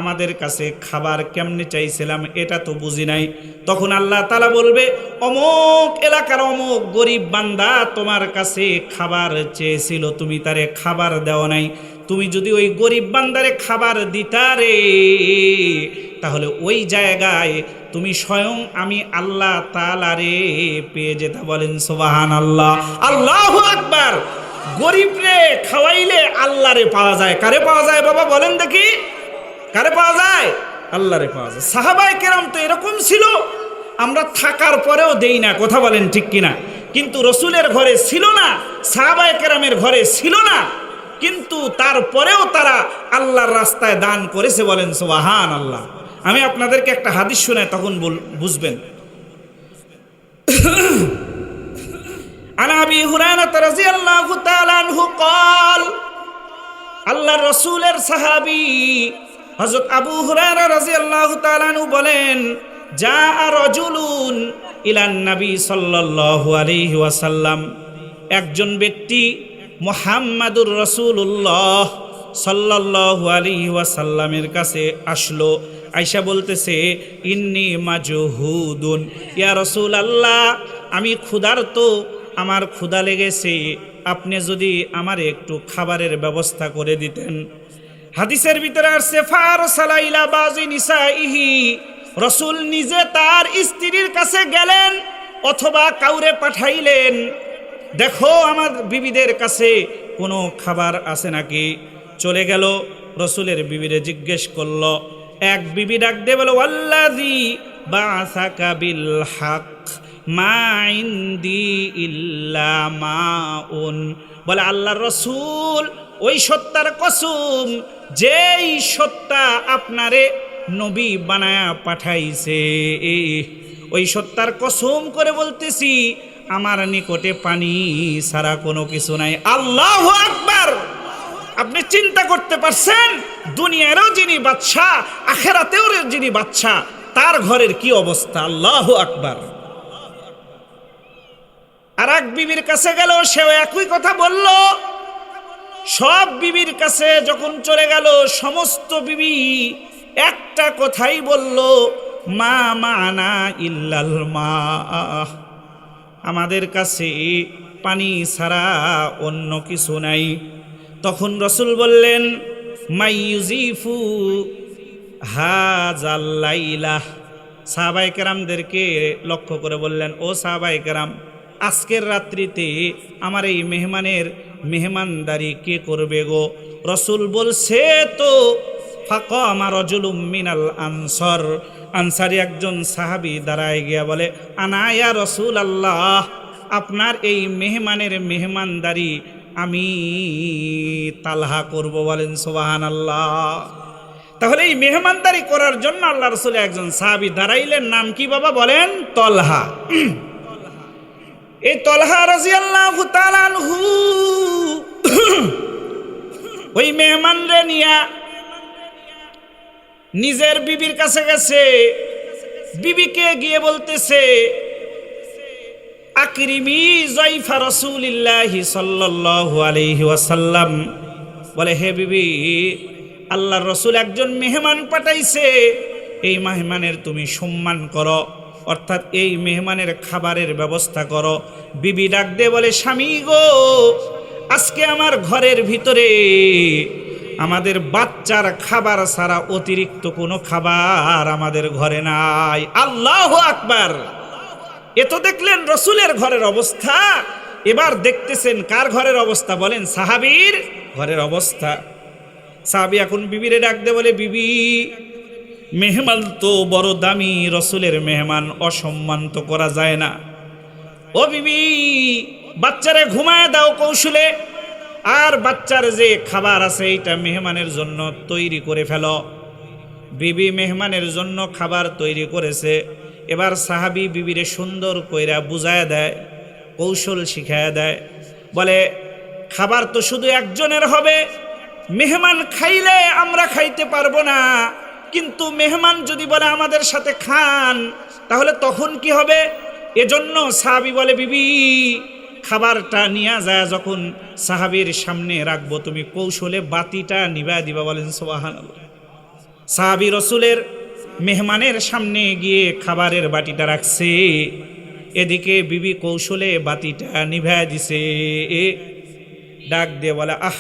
আমাদের কাছে খাবার কেমনে চাইছিলাম এটা তো বুঝি নাই। তখন আল্লাহ তাআলা বলবে, অমুক এলাকার অমুক গরিব বান্দা তোমার কাছে খাবার চেয়েছিল, তুমি তারে খাবার দাও নাই। তুমি যদি ওই গরিব বান্দারে খাবার দিতারে, তাহলে ওই জায়গায় তুমি স্বয়ং আমি আল্লাহ তাআলারে পেয়ে যেতা, বলেন সুবহানাল্লাহ। আল্লাহু আকবার। গরিবরে খাওয়াইলে আল্লাহরে পাওয়া যায়। কারে পাওয়া যায় বাবা বলেন দেখি, কারে পাওয়া যায়? আল্লাহরে পাওয়া যায়। সাহাবায়ে কেরাম তো এরকম ছিল, আমরা থাকার পরেও দেই না, কথা বলেন ঠিক কিনা? কিন্তু রসুলের ঘরে ছিল না, সাহাবায়ে কেরামের ঘরে ছিল না, কিন্তু তারপরেও তারা আল্লাহর রাস্তায় দান করেছে, বলেন সুবহানাল্লাহ। আমি আপনাদেরকে একটা হাদিস শোনাই, তখন বুঝবেন। আন আবি হুরায়রা রাদিয়াল্লাহু তাআলা আনহু قال, আল্লাহর রাসূলের সাহাবী হযরত আবু হুরায়রা রাদিয়াল্লাহু তাআলা আনহু বলেন, জাআ রাজুলুন ইলান নবী সাল্লাল্লাহু আলাইহি ওয়াসাল্লাম, একজন ব্যক্তি মুহাম্মাদুর রাসূলুল্লাহ সাল্লাল্লাহু আলাইহি ওয়াসাল্লামের কাছে আসলো। আয়েশা বলতেছে, ইন্নী মাজহুদুন, ইয়া রাসূলুল্লাহ, আমি ক্ষুধার্ত, আমার ক্ষুধা লেগেছে, আপনি যদি আমার একটু খাবারের ব্যবস্থা করে দিতেন। হাদিসের ভিতরে আসছে, ফারসালা ইলা বাযি নিসাইহি, রাসূল নিজে তার স্ত্রীর কাছে গেলেন অথবা কাউরে পাঠাইলেন, দেখো আমার বিবিদের কাছে কোনো খাবার আছে নাকি। চলে গেল, রসুলের বিবিরে জিজ্ঞেস করল। এক বিবি ডাক দিয়ে বলো, ওয়াল্লাযী বাআসাকা বিল হক, মা ইনদি ইল্লা মাউন, বলে আল্লাহর রাসূল ওই সত্তার কসম যেই সত্তা আপনারে নবী বানায়া পাঠাইছে, ওই সত্তার কসম করে বলতেছি আমার নিকটে পানি ছাড়া কোনো কিছু নাই। আল্লাহু আকবার। আপনি চিন্তা করতে পারছেন দুনিয়ারও যিনি বাদশা আখিরাতেও যিনি বাদশা তার ঘরের কি অবস্থা? আল্লাহু আকবার। আর এক বিবির কাছে গেল, সেও একই কথা বলল। সব বিবির কাছে যখন চলে গেল, সমস্ত বিবি একটা কথাই বলল, মা মানা ইল্লাল মা, আমাদের কাছে পানি ছাড়া অন্য কিছু নাই। তখন রাসূল বললেন, মাইয়ুজিফু হাযাল লাইলা। সাহাবায়ে কেরামদেরকে লক্ষ্য করে বললেন, ও সাহাবায়ে কেরাম, আজকের রাত্রিতে আমার এই মেহমানের মেহমানদারি কে করবে গো? রাসূল বলছে তো, ফাকামা রাজুলুম মিনাল আনসার, আনসারি একজন সাহাবী দাঁড়ায় গিয়া বলে, আনা ইয়া রাসূলুল্লাহ, আপনার এই মেহমানের মেহমানদারি আমি তালহা করব। বলেন সুবহানাল্লাহ। তাহলে এই মেহমানদারি করার জন্য আল্লাহ রাসূল একজন সাহাবী দাঁড়াইলেন, নাম কি বাবা? বলেন তলহা। এই তলহা রাদিয়াল্লাহু তাআলা আনহু ওই মেহমানরে নিয়া নিজের বিবির কাছে গেছে। বিবিকে গিয়ে বলতেছে, আকরিমি যায়ফা রাসূলিল্লাহি সাল্লাল্লাহু আলাইহি ওয়াসাল্লাম, বলে হে বিবি, আল্লাহর রাসূল একজন মেহমান পাঠাইছে, এই মেহমানের তুমি সম্মান করো, অর্থাৎ এই মেহমানের খাবারের ব্যবস্থা করো। বিবি ডাক দিয়ে বলে, স্বামী গো, আজকে আমার ঘরের ভিতরে আমাদের বাচ্চার খাবার ছাড়া অতিরিক্ত কোনো খাবার আমাদের ঘরে নাই। আল্লাহু আকবার। এ তো দেখলেন রাসূলের ঘরের অবস্থা, এবার দেখতেছেন কার ঘরের অবস্থা? বলেন সাহাবীর ঘরের অবস্থা। সাহাবী এখন বিবিরে ডাক দিয়ে বলে, বিবি, মেহমান তো বড় দামি, রাসূলের মেহমান, অসম্মান তো করা যায় না। ও বিবি, বাচ্চারে ঘুমায় দাও কৌশলে, আর বাচ্চার যে খাবার আছে এইটা মেহমানের জন্য তৈরি করে ফেলো। বিবি মেহমানের জন্য খাবার তৈরি করেছে। এবার সাহাবী বিবিরে সুন্দর কইরা বুঝায় দেয়, কৌশল শিখায় দেয়, বলে খাবার তো শুধু একজনের হবে, মেহমান খাইলে আমরা খাইতে পারবো না, কিন্তু মেহমান যদি বলে আমাদের সাথে খান তাহলে তখন কি হবে? এজন্য সাহাবী বলে, বিবি, খাবারটা নিয়ে যায় যখন সাহাবীর সামনে রাখবো, তুমি কৌশলে বাতিটা নিভা দিবা। বলেন সুবহানাল্লাহ। সাহাবী রাসূলের মেহমানের সামনে গিয়ে খাবারের বাটিটা রাখছে, এদিকে বিবি কৌশলে বাতিটা নিভা দিছে। ডাক দিয়ে বলে, আহ,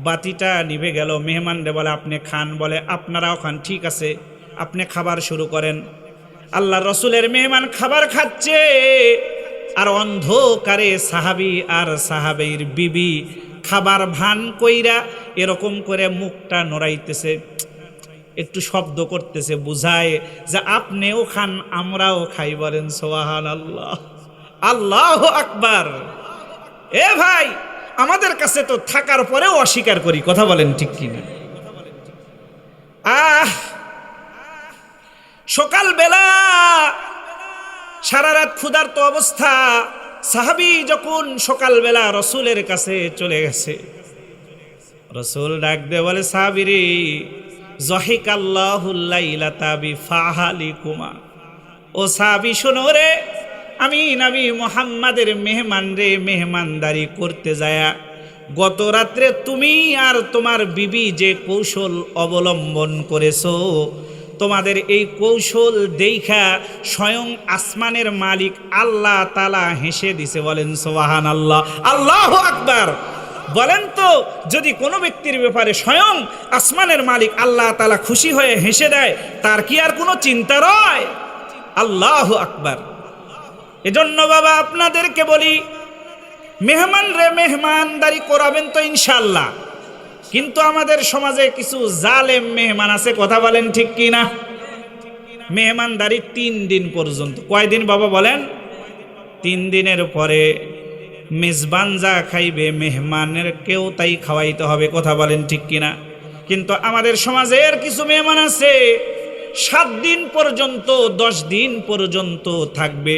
বাতিটা নিভে গেল। মেহমানরে বলে, আপনি খান। বলে, আপনারাও খান। ঠিক আছে, আপনি খাবার শুরু করেন। আল্লাহর রাসূলের মেহমান খাবার খাচ্ছে, আর অন্ধকারে সাহাবী আর সাহাবীর বিবি খাবার ভান কইরা এরকম করে মুখটা নড়াইতেছে, একটু শব্দ করতেছে, বুঝায় যে আপনিও খান আমরাও খাই। বলেন সুবহানাল্লাহ। আল্লাহু আকবার। এ ভাই, আমাদের কাছে তো থাকার পরেও অস্বীকার করি, কথা বলেন ঠিক কিনা? সকালবেলা সারা রাত ক্ষুধার্ত অবস্থা, সাহাবী যখন সকালবেলা রাসূলের কাছে চলে গেছে, রাসূল ডাক দিয়ে বলে, সাহাবীরে, যাহিকাল্লাহুল লাইলাতা বিফাহালিকুমা। ও সাহাবী শোনো রে, আমি নবী মুহাম্মাদের মেহমান রে মেহমানদারি করতে যায়া গত রাত্রে তুমি আর তোমার বিবি যে কৌশল অবলম্বন করেছো, তোমাদের এই কৌশল দেখা স্বয়ং আসমানের মালিক আল্লাহ তাআলা হেসে দিছে। বলেন সুবহানাল্লাহ। আল্লাহু আকবার। বলেন তো, যদি কোনো ব্যক্তির ব্যাপারে স্বয়ং আসমানের মালিক আল্লাহ তাআলা খুশি হয়ে হেসে দেয়, তার কি আর কোনো চিন্তা রয়? আল্লাহু আকবার। এজন্য বাবা আপনাদেরকে বলি, মেহমান রে মেহমানদারি করাবেন তো ইনশাআল্লাহ, কিন্তু আমাদের সমাজে কিছু জালেম মেহমান আছে, কথা বলেন ঠিক কি না? মেহমানদারি 3 দিন পর্যন্ত। কয়দিন বাবা বলেন? 3 দিনের পরে মেজবান যা খাইবে মেহমানের কেউ তাই খাওয়াইতে হবে, কথা বলেন ঠিক কিনা? কিন্তু আমাদের সমাজের কিছু মেহমান আছে 7 দিন পর্যন্ত 10 দিন পর্যন্ত থাকবে,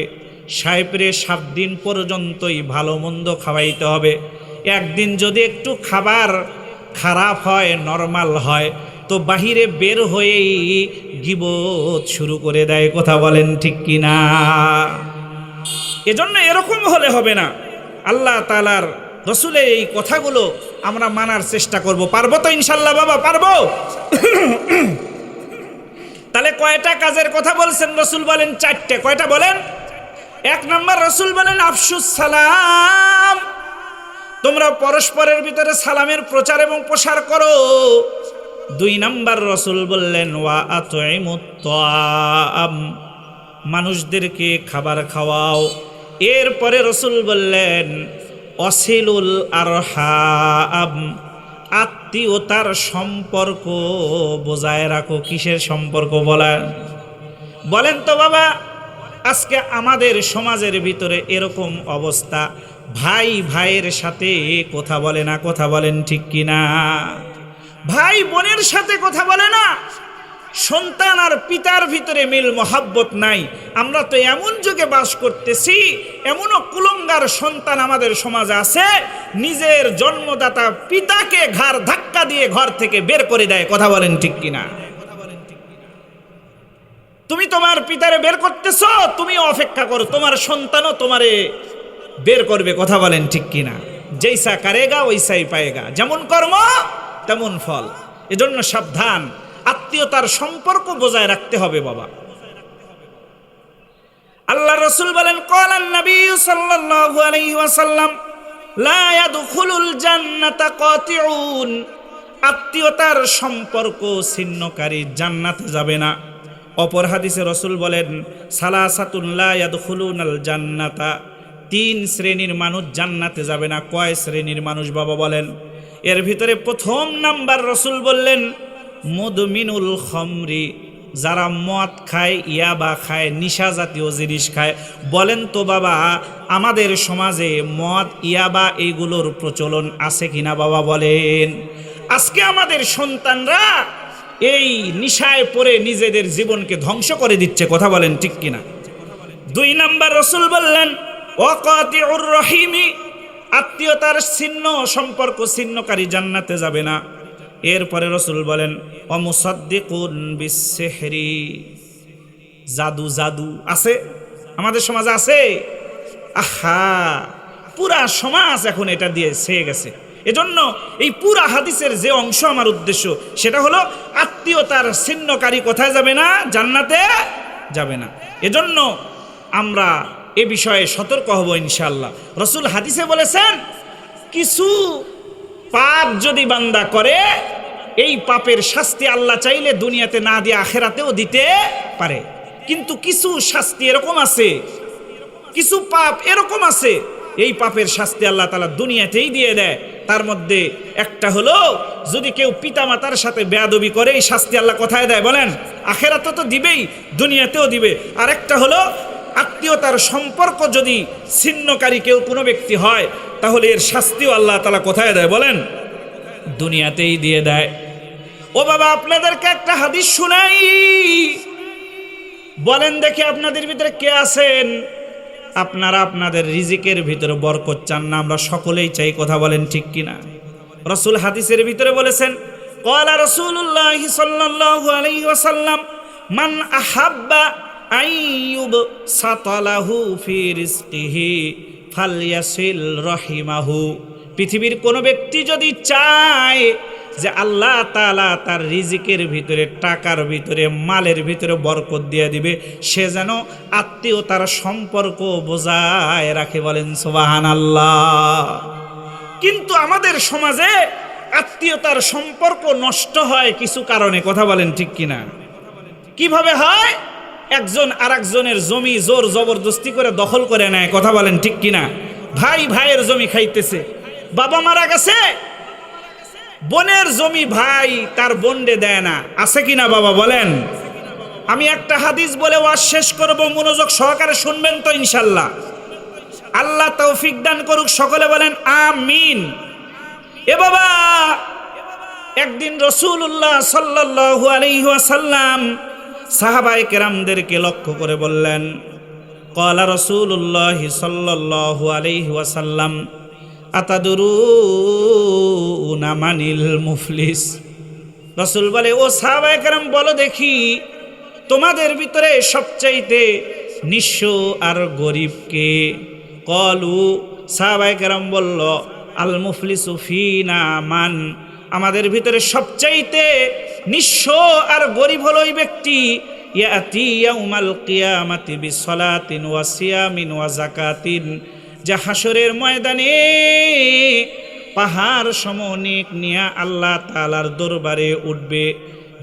সাহেবরে 7 দিন পর্যন্তই ভালো মন্দ খাওয়াইতে হবে। একদিন যদি একটু খাবার খারাপ হয়, নরমাল হয়, তো বাহিরে বের হয়েই গিবত শুরু করে দেয়, কথা বলেন ঠিক কিনা? এজন্য এরকম হলে হবে না। আল্লাহ তাআলার রসুলের এই কথাগুলো আমরা মানার চেষ্টা করব। পারবো তো ইনশাল্লাহ বাবা? পারবো? তাহলে কয়টা কাজের কথা বলছেন রসুল? বলেন 4টে। কয়টা বলেন? 1 নম্বর রসুল বলেন আফসুস সালাম, তোমরা পরস্পরের ভিতরে সালামের প্রচার এবং প্রসার করো। 2 নম্বর রসুল বললেন ওয়া আতইমুত তাআম, মানুষদেরকে খাবার খাওয়াও। এরপরে রসুল বললেন অসিলুল আরহাম, আত্মীয়তার সম্পর্ক বজায় রাখো। কিসের সম্পর্ক বলেন তো বাবা? আজকে আমাদের সমাজের ভিতরে এরকম অবস্থা, ভাই ভাইয়ের সাথে কথা বলে না, কথা বলেন ঠিক কিনা? ভাই বোনের সাথে কথা বলে না, সন্তান আর পিতার ভিতরে মিল মহাব্বত নাই। আমরা তো এমন যুগে বাস করতেছি, এমনও কুলঙ্গার সন্তান আমাদের সমাজে আছে, নিজের জন্মদাতা পিতাকে ঘাড় ধাক্কা দিয়ে ঘর থেকে বের করে দেয়, কথা বলেন ঠিক কিনা? তুমি তোমার পিতারে বের করতেছো, তুমি অপেক্ষা করো, তোমার সন্তানও তোমারে বের করবে, কথা বলেন ঠিক কিনা? জৈসা করেগা ওইসাই পায়েগা, যেমন কর্ম তেমন ফল। এজন্য সাবধান, আত্মীয়তার সম্পর্ক বজায় রাখতে হবে বাবা। আল্লাহ রাসূল বলেন ক্বালান নবী সাল্লাল্লাহু আলাইহি ওয়াসাল্লাম লা ইয়াদখুলুল জান্নাতা কাতিউন, আত্মীয়তার সম্পর্ক ছিন্নকারী জান্নাতে যাবে না। অপর হাদিসে রাসূল বলেন সালাসাতুন লা ইয়াদখুলুনাল জান্নাতা, 3 শ্রেণীর মানুষ জান্নাতে যাবে না। কয় শ্রেণীর মানুষ বাবা বলেন? এর ভিতরে 1 নাম্বার রাসূল বললেন মুদমিনুল খামরি, যারা মদ খায়, ইয়াবা খায়, নিশা জাতীয় জিনিস খায়। বলেন তো বাবা, আমাদের সমাজে মদ, ইয়াবা এইগুলোর প্রচলন আছে কিনা বাবা বলেন? আজকে আমাদের সন্তানরা এই নিশায় পড়ে নিজেদের জীবনকে ধ্বংস করে দিচ্ছে, কথা বলেন ঠিক কিনা? 2 নাম্বার রাসূল বললেন ওয়াকাতিউর রহিমি, আত্মীয়তার ছিন্ন সম্পর্ক ছিন্নকারী জান্নাতে যাবে না। এরপরে রাসূল বলেন অমুসাদ্দিকুন বিসসিহরি, জাদু আছে আমাদের সমাজে, আছে। আহা, পুরা সমাজ এখন এটা দিয়ে ছেয়ে গেছে। এজন্য এই পুরা হাদিসের যে অংশ আমার উদ্দেশ্য, সেটা হলো আত্মীয়তার ছিন্নকারী কোথায় যাবে না? জান্নাতে যাবে না। এজন্য আমরা এ বিষয়ে সতর্ক হব ইনশাআল্লাহ। রাসূল হাদিসে বলেছেন কিছু পাপ যদি বান্দা করে, এই পাপের শাস্তি আল্লাহ চাইলে দুনিয়াতে না দিয়ে আখেরাতেও দিতে পারে। কিন্তু কিছু শাস্তি এরকম আছে, কিছু পাপ এরকম আছে, এই পাপের শাস্তি আল্লাহ তাআলা দুনিয়াতেই দিয়ে দেয়। তার মধ্যে একটা হলো যদি কেউ পিতামাতার সাথে বেয়াদবি করে, এই শাস্তি আল্লাহ কোথায় দেয় বলেন? আখেরাতে তো দিবেই, দুনিয়াতেও দিবে। আর একটা হলো আত্মীয়তার সম্পর্ক যদি ছিন্নকারী কেউ কোনো ব্যক্তি হয়, তাহলে এর শাস্তিও আল্লাহ তাআলা কোথায় দেয় বলেন? দুনিয়াতেই দিয়ে দেয়। ও বাবা, আপনাদেরকে একটা হাদিস শোনাই, বলেন দেখি আপনাদের ভিতরে কে আছেন আপনারা আপনাদের রিজিকের ভিতরে বরকত চান না? আমরা সকলেই চাই, কথা বলেন ঠিক কিনা? রাসূল হাদিসের ভিতরে বলেছেন ক্বালা রাসূলুল্লাহ সাল্লাল্লাহু আলাইহি ওয়াসাল্লাম মান আহাব্বা আইয়ুব সাতালাহু ফি রিজকিহি ফালইয়াসিল রাহিমাহু, পৃথিবীর কোনো ব্যক্তি যদি চায় যে আল্লাহ তাআলা তার রিজিকের ভিতরে, টাকার ভিতরে, মালের ভিতরে বরকত দিয়ে দিবে, সে যেন আত্মীয়তার সম্পর্ক বজায় রাখে, বলেন সুবহানাল্লাহ। কিন্তু আমাদের সমাজে আত্মীয়তার সম্পর্ক নষ্ট হয় কিছু কারণে, কথা বলেন ঠিক কিনা? কিভাবে হয়? একজন আরেকজনের জমি জোর জবরদস্তি করে দখল করে নেয়, কথা বলেন ঠিক কিনা? ভাই ভাইয়ের জমি খাইতেছে, বাবা মারা গেছে, বোনের জমি ভাই তার বোনকে দেয় না, আছে কিনা বাবা বলেন? আমি একটা হাদিস বলে ওয়াজ শেষ করব, মনোযোগ সহকারে শুনবেন তো ইনশাল্লাহ। আল্লাহ তৌফিক দান করুক, সকলে বলেন আমিন। এ বাবা, একদিন রাসূলুল্লাহ সাল্লাল্লাহু আলাইহি ওয়াসাল্লাম সাহাবায়ে কেরামদেরকে লক্ষ্য করে বললেন, ক্বালা রাসূলুল্লাহ সাল্লাল্লাহু আলাইহি ওয়াসাল্লাম আতাদুরুনা মানিল মুফলিস। রাসূল বলে, ও সাহাবায়ে কেরাম, বলো দেখি তোমাদের ভিতরে সবচাইতে নিঃস্ব আর গরিব কে? ক্বালু, সাহাবায়ে কেরাম বলল, আল মুফলিসু ফিনা মান, আমাদের ভিতরে সবচাইতে নিঃস্ব আর গরিব হলো ওই ব্যক্তি ইয়াতি ইয়াউমাল কিয়ামাতি বিসসালাতিন ওয়া সিয়ামিন ওয়া যাকাতিন, যে হাসরের ময়দানে পাহাড় সমনেক নিয়ে আল্লাহ তাআলার দরবারে উঠবে।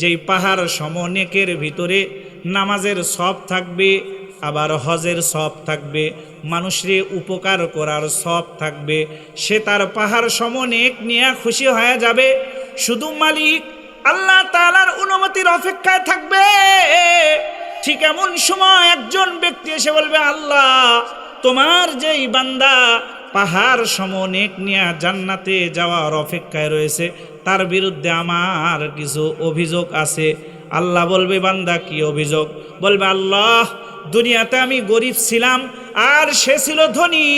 যেই পাহাড় সমনেকের ভিতরে নামাজের সওয়াব থাকবে, আবার হজের সওয়াব থাকবে, মানুষের উপকার করার সওয়াব থাকবে। সে তার পাহাড় সমনেক নিয়ে খুশি হয়ে যাবে, শুধু মালিক আল্লাহ তাআলার অনুমতির অপেক্ষায় থাকবে। ঠিক এমন সময় একজন ব্যক্তি এসে বলবে, আল্লাহ, তোমার যেই বান্দা পাহাড় সমনেক নিয়ে জান্নাতে যাওয়ার অপেক্ষায় রয়েছে, তার বিরুদ্ধে আমার কিছু অভিযোগ আছে। আল্লাহ বলবে, বান্দা কি অভিযোগ? বলবে, আল্লাহ, দুনিয়াতে আমি গরিব ছিলাম আর সে ছিল ধনী,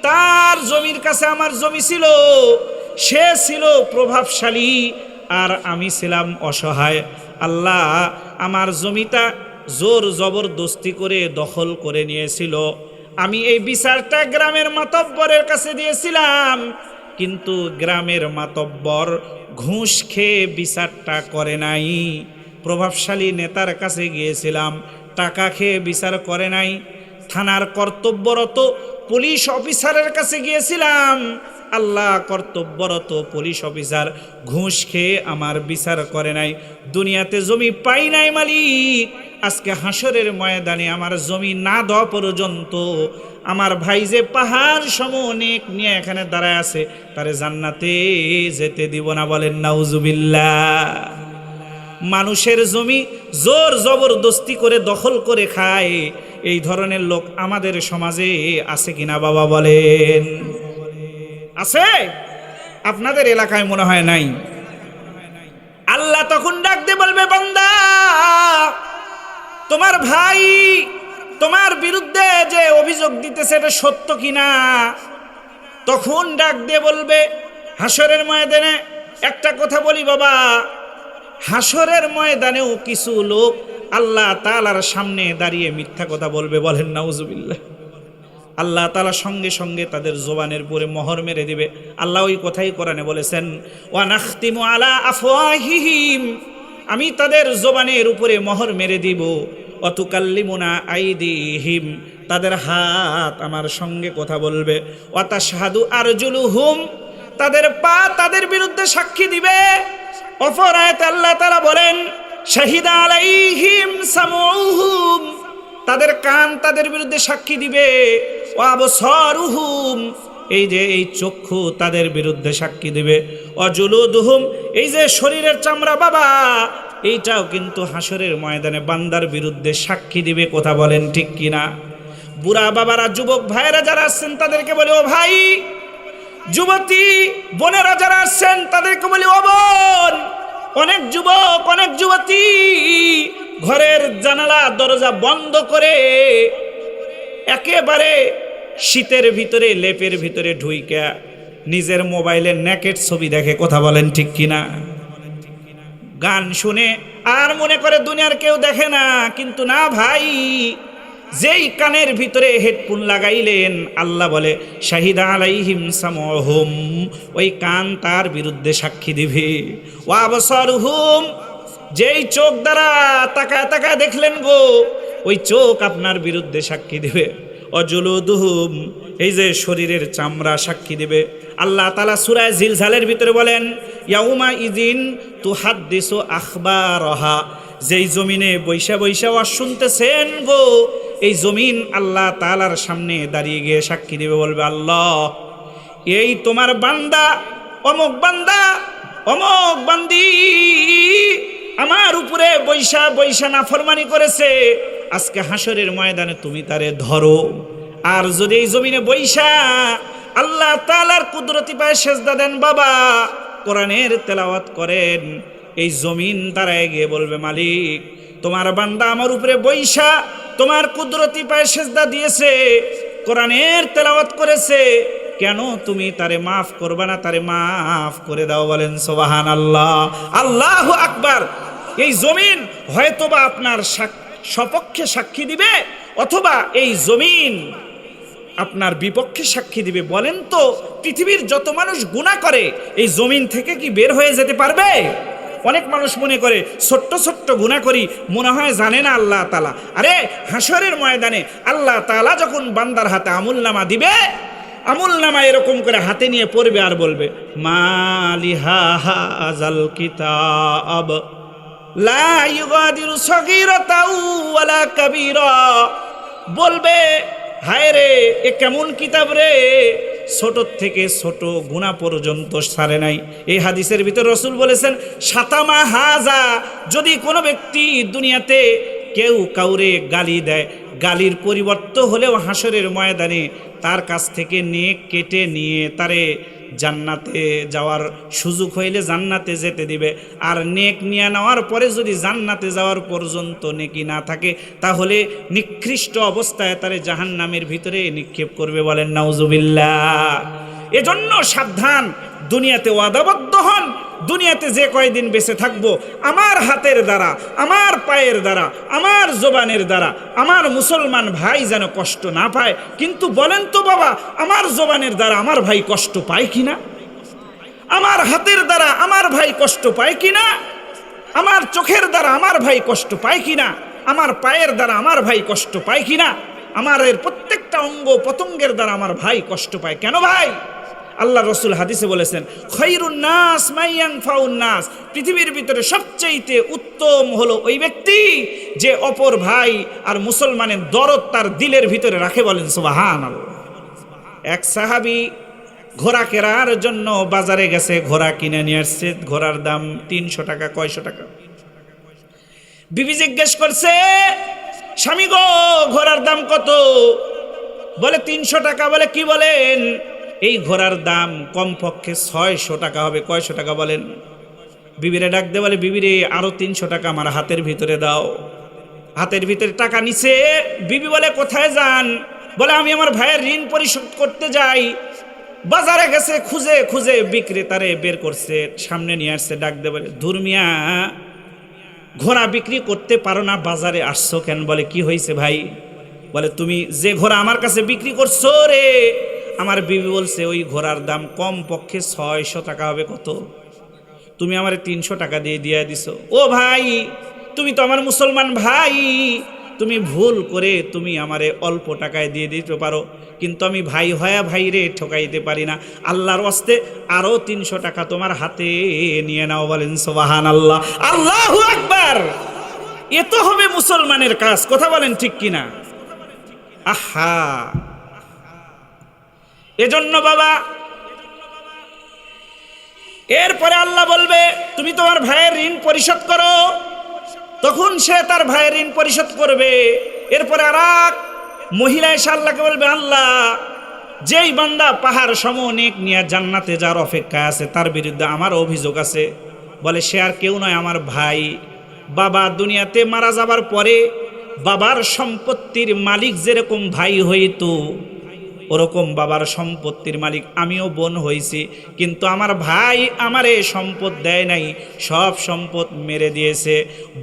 তার জমির কাছে আমার জমি ছিল, সে ছিল প্রভাবশালী আর আমি ছিলাম অসহায়। আল্লাহ আমার জমিটা জোর জবরদস্তি করে দখল করে নিয়েছিল। আমি এই বিচারটা গ্রামের মাতব্বরের কাছে দিয়েছিলাম, কিন্তু গ্রামের মাতব্বর ঘুষ খেয়ে বিচারটা করে নাই। প্রভাবশালী নেতার কাছে গিয়েছিলাম, টাকা খেয়ে বিচার করে নাই। থানার কর্তব্যরত পুলিশ অফিসারের কাছে গিয়েছিলাম, আল্লাহ, কর্তব্যরত পুলিশ অফিসার ঘুষ খেয়ে আমার বিচার করে নাই। দুনিয়াতে জমি পাই নাই মালিক, আজকে হাসরের ময়দানে আমার জমি না দেওয়া পর্যন্ত আমার ভাই যে পাহাড় সমনেক নিয়ে এখানে দাঁড়ায় আছে, তারে জান্নাতে যেতে দিব না। বলেন নাউজুবিল্লাহ। মানুষের জমি জোর জবরদস্তি করে দখল করে খায়, এই ধরনের লোক আমাদের সমাজে আছে কিনা বাবা বলেন? আছে? আপনাদের এলাকায় মনে হয় নাই। আল্লাহ তখন ডাক দিয়ে বলবে, বান্দা, তোমার ভাই তোমার বিরুদ্ধে যে অভিযোগ দিতেছে এটা সত্য কিনা? তখন ডাক দিয়ে বলবে, হাসরের ময়দানে একটা কথা বলি বাবা, হাসরের ময়দানেও কিছু লোক আল্লাহ তাআলার সামনে দাঁড়িয়ে মিথ্যা কথা বলবে। বলেন নাউজুবিল্লাহ। আল্লাহ তাআলা সঙ্গে সঙ্গে তাদের জবানের পরে মোহর মেরে দিবে। আল্লাহ ওই কথাই কোরআনে বলেছেন, ওয়া নাখতিমু আলা আফওয়াহিহিম, আমি তাদের জবানের উপরে মোহর মেরে দিব। ওয়া তুকাল্লিমুনা আইদিহিম, তাদের হাত আমার সঙ্গে কথা বলবে। ওয়া তাশহাদু আরজুলুহুম, তাদের পা তাদের বিরুদ্ধে সাক্ষী দিবে। অপর আয়াতে আল্লাহ তাআলা বলেন, শাহিদা আলাইহিম সামউহুম, তাদের কান তাদের বিরুদ্ধে সাক্ষী দিবে। ওয়া আবসারুহুম, এই যে এই চক্ষু তাদের বিরুদ্ধে সাক্ষী দিবে। ওয়া জুলুদুহুম, এই যে শরীরের চামড়া বাবা, এইটাও কিন্তু হাসরের ময়দানে বান্দার বিরুদ্ধে সাক্ষী দিবে। কথা বলেন ঠিক কিনা? বুড়া বাবারা, যুবক ভাইয়েরা যারা আসছেন তাদেরকে বলে, ও ভাই। যুবতী বোনেরা যারা আসছেন তাদেরকে বলি, ও বোন। অনেক যুবক, অনেক যুবতী ঘরের জানালা দরজা বন্ধ করে একেবারে শীতের ভিতরে লেপের ভিতরে ঢুইকা নিজের মোবাইলে নেকেট ছবি দেখে। কথা বলেন ঠিক কিনা? গান শুনে আর মনে করে দুনিয়ার কেউ দেখে না। কিন্তু না ভাই, যেই কানের ভিতরে হেডফোন লাগাইলেন, আল্লাহ বলে শাহিদা আলাইহিম সামউহুম, ওই কান তার বিরুদ্ধে সাক্ষী দিবে। ওয়া আবসারুহুম, যেই চোখ দ্বারা তাকায় তাকায় দেখলেন গো, ওই চোখ আপনার বিরুদ্ধে সাক্ষী দিবে। অজুলুদুহুম, এই যে শরীরের চামড়া সাক্ষী দিবে। আল্লাহ তাআলা সূরা জিলজালের ভিতরে বলেন, ইয়াউমা ইযিন তুহাদ্দিসু আখবারহা, যেই জমিনে বৈশা বৈশা ওয়াজ শুনতেছেন গো, এই জমিন আল্লাহ তাআলার সামনে দাঁড়িয়ে গিয়ে সাক্ষী দিবে। বলবে, আল্লাহ, এই তোমার বান্দা অমুক বান্দা অমুক বান্দি আমার উপরে বৈশা বৈশা নাফরমানি করেছে, আজকে হাসরের ময়দানে তুমি তারে ধরো। আর যদি এই জমিনে বৈশা আল্লাহ তাআলার কুদরতি পায়ে সেজদা দেন বাবা, কোরআনের তেলাওয়াত করেন, এই জমিন দাঁড়ায় গিয়ে বলবে মালিক তোমার বান্দা আমার উপরে বৈশা তোমার কুদরতি পায়ে সেজদা দিয়েছে, কোরআনের তেলাওয়াত করেছে, কেন তুমি তারে মাফ করবে না? তারে মাফ করে দাও। বলেন সুবহানাল্লাহ, আল্লাহু আকবার। এই জমিন হয়তোবা আপনার সপক্ষে সাক্ষী দিবে, অথবা এই জমিন আপনার বিপক্ষে সাক্ষী দিবে। বলেন তো, পৃথিবীর যত মানুষ গুনাহ করে এই জমিন থেকে কি বের হয়ে যেতে পারবে? অনেক মানুষ মনে করে ছোট্ট ছোট্ট গুনাহ করি, মনে হয় জানে না আল্লাহ তাআলা। আরে হাসরের ময়দানে আল্লাহ তাআলা যখন বান্দার হাতে আমুলনামা দিবে, আমুলনামা এরকম করে হাতে নিয়ে পড়বে আর বলবে মালিহা হাযাল কিতাব লা ইউগাদিরু সগীরাতাও ওয়ালা কাবীরা, বলবে হায় রে এ কেমন কিতাব রে, ছোট থেকে ছোট গুনাহ পর্যন্ত ছাড়ে নাই। এই হাদিসের ভিতর রাসূল বলেছেন শাতামা হাজা, যদি কোনো ব্যক্তি দুনিয়াতে কেউ কাউরে গালি দেয়, গালির পরিবর্তে হলেও হাসরের ময়দানে তার কাছ থেকে নেক কেটে নিয়ে তারে জান্নাতে যাওয়ার সুযোগ হইলে জান্নাতে যেতে দিবে। আর নেক নিয়ে নেওয়ার পরে যদি জান্নাতে যাওয়ার পর্যন্ত নেকি না থাকে, তাহলে নিকৃষ্ট অবস্থায় তারে জাহান্নামের ভিতরে নিক্ষেপ করবে। বলেন নাউজুবিল্লাহ। এজন্য সাবধান, দুনিয়াতে ওয়াদাবদ্ধ হন, দুনিয়াতে যে কয়দিন বেঁচে থাকবো আমার হাতের দ্বারা, আমার পায়ের দ্বারা, আমার জবানের দ্বারা আমার মুসলমান ভাই যেন কষ্ট না পায়। কিন্তু বলেন তো বাবা, আমার জবানের দ্বারা আমার ভাই কষ্ট পায় কিনা? আমার হাতের দ্বারা আমার ভাই কষ্ট পায় কিনা? আমার চোখের দ্বারা আমার ভাই কষ্ট পায় কিনা? আমার পায়ের দ্বারা আমার ভাই কষ্ট পায় কিনা? আমার এর প্রত্যেকটা অঙ্গ পতঙ্গের দ্বারা আমার ভাই কষ্ট পায় কেন ভাই? আল্লাহ রসুল হাদিসে বলেছেন খায়রুন নাস মাইয়ানফাউন নাস, পৃথিবীর ভিতরে সবচেয়ে উত্তম হলো ওই ব্যক্তি যে অপর ভাই আর মুসলমানের দরদ তার দিলের ভিতরে রাখে। বলেন সুবহানাল্লাহ। এক সাহাবী ঘোড়া কেনার জন্য বাজারে গেছে, ঘোড়া কিনে নিয়ে আসছে, ঘোড়ার দাম 300 টাকা। কয়শো টাকা? বিবি জিজ্ঞেস করছে স্বামী গো ঘোড়ার দাম কত? বলে 300 টাকা। বলে কি বলেন? এই ঘোড়ার দাম কমপক্ষে 600 টাকা হবে। কয়শো টাকা বলেন? বিবিরে ডাক দে, বলে বিবিরে আরো 300 টাকা আমার হাতের ভিতরে দাও। হাতের ভিতরে টাকা নিছে। বিবি বলে কোথায় যান? বলে আমি আমার ভাইয়ের ঋণ পরিশোধ করতে যাই। বাজারে গেছে, খুঁজে খুঁজে বিক্রেতারে বের করছে, সামনে নিয়ে আসছে, ডাক দে, বলে ধুর মিয়া ঘোড়া বিক্রি করতে পারো না, বাজারে আসছো কেন? বলে কি হয়েছে ভাই? বলে তুমি যে ঘোড়া আমার কাছে বিক্রি করছো রে, আমার বিবি বলছে ওই ঘোড়ার দাম কম পক্ষে 600 টাকা হবে। কত? তুমি আমারে 300 টাকা দিয়ে দিছো। ও ভাই, তুমি তো আমার মুসলমান ভাই, তুমি ভুল করে তুমি আমারে অল্প টাকায় দিয়ে দিতে পারো, কিন্তু আমি ভাই হয়া ভাই রে ঠকাইতে পারি না। আল্লাহর ওয়াস্তে আরো 300 টাকা তোমার হাতে নিয়ে নাও। বলেন সুবহানাল্লাহ, আল্লাহু আকবার। এ তো হবে মুসলমানের কাজ। কথা বলেন ঠিক কিনা? আহা, এজন্য বাবা এরপরে আল্লাহ বলবে তুমি তোমার ভাইয়ের ঋণ পরিশোধ করো, তখন সে তার ভাইয়ের ঋণ পরিশোধ করবে। এরপরে আর এক মহিলা এসে আল্লাহকে বলবে আল্লাহ যেই বান্দা পাহাড় সম নেক নিয়ে জান্নাতে যাওয়ার অপেক্ষায় আছে তার বিরুদ্ধে আমার অভিযোগ আছে। বলে সে আর কেউ নয়, আমার ভাই। বাবা দুনিয়াতে মারা যাবার পরে বাবার সম্পত্তির মালিক যেরকম ভাই হইতো, ওরকম বাবার সম্পত্তির মালিক আমিও বোন হয়েছি, কিন্তু আমার ভাই আমারে সম্পদ দেয় নাই, সব সম্পদ মেরে দিয়েছে।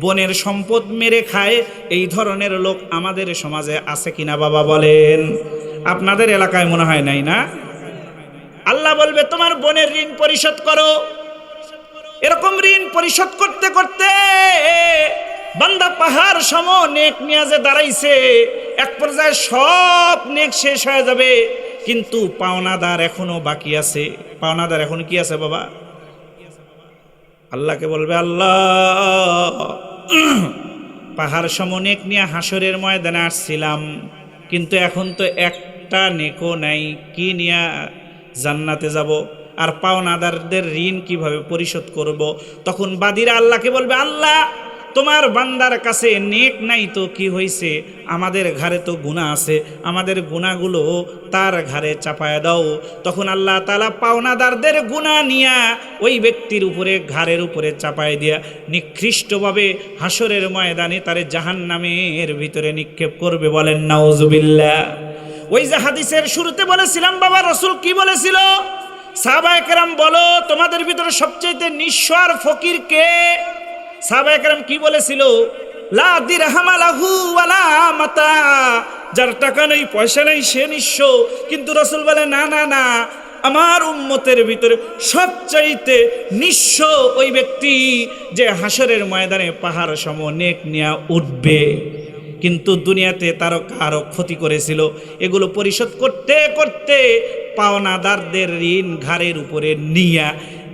বোনের সম্পদ মেরে খায়, এই ধরনের লোক আমাদের সমাজে আছে কিনা বাবা বলেন? আপনাদের এলাকায় মনে হয় নাই না? আল্লাহ বলবে তোমার বোনের ঋণ পরিশোধ করো। এরকম ঋণ পরিশোধ করতে করতে বান্দা পাহাড় সম নেক নিয়ে যে দাঁড়াইছে, এক পর্যায়ে সব নেক শেষ হয়ে যাবে, কিন্তু পাওনাদার এখনো বাকি আছে। পাওনাদার এখন কি আছে বাবা? আল্লাহকে বলবে আল্লাহ পাহাড় সম নেক নিয়ে হাসরের ময়দানে আসছিলাম, কিন্তু এখন তো একটা নেকও নাই, কি নিয়ে জান্নাতে যাব? আর পাওনাদারদের ঋণ কিভাবে পরিশোধ করব? তখন বাদীরা আল্লাহকে বলবে আল্লাহ তোমার বান্দার কাছে নেক নাই তো কি হয়েছে, আমাদের ঘাড়ে তো গুনাহ আছে, আমাদের গুনাহগুলো তার ঘাড়ে চাপায় দাও। তখন আল্লাহ তাআলা পাওনাদারদের গুনাহ নিয়া ওই ব্যক্তির উপরে ঘাড়ের উপরে চাপায় দিয়া নিকৃষ্টভাবে হাসরের ময়দানে তারে জাহান্নামের ভিতরে নিক্ষেপ করবে। বলেন নাউজুবিল্লাহ। ওই যে হাদিসের শুরুতে বলেছিলাম বাবা, রাসূল কি বলেছিল? সাহাবায়ে কেরাম বলো তোমাদের ভিতরে সবচেয়ে নিঃস্ব আর ফকির কে? সাহাবায়ে কেরাম কি বলেছিল? লা দিরহামা লাহু ওয়ালা মাতা, যার টাকা নেই পয়সা নেই সে নিঃস্ব। কিন্তু রাসূল বলে না না না, আমার উম্মতের ভিতরে সবচাইতে নিঃস্ব ওই ব্যক্তি যে হাসরের ময়দানে পাহাড় সম নেক নিয়া উঠবে, কিন্তু দুনিয়াতে তারও কারো ক্ষতি করেছিল, এগুলো পরিশোধ করতে করতে পাওনাদারদের ঋণ ঘাড়ের উপরে নিয়া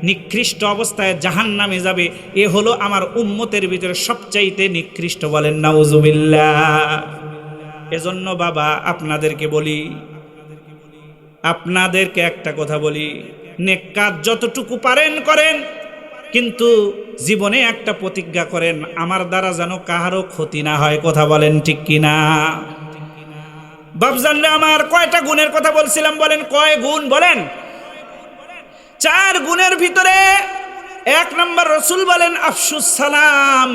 নিকৃষ্ট অবস্থায় জাহান্নামে যাবে। এ হলো আমার উম্মতের ভিতরে সবচাইতে নিকৃষ্ট। বলেন নাউজুবিল্লাহ। এজন্য বাবা আপনাদেরকে বলি, আপনাদেরকে একটা কথা বলি, নেক কাজ যতটুকু পারেন করেন, কিন্তু জীবনে একটা প্রতিজ্ঞা করেন, আমার দ্বারা যেন কাহারও ক্ষতি না হয়। কথা বলেন ঠিক কিনা? বাপজানরা আমার, কয়টা গুণের কথা বলছিলাম বলেন? কয় গুণ বলেন? 4 গুণের ভিতরে 1 নম্বর রাসূল বলেন আফসুস সালাম,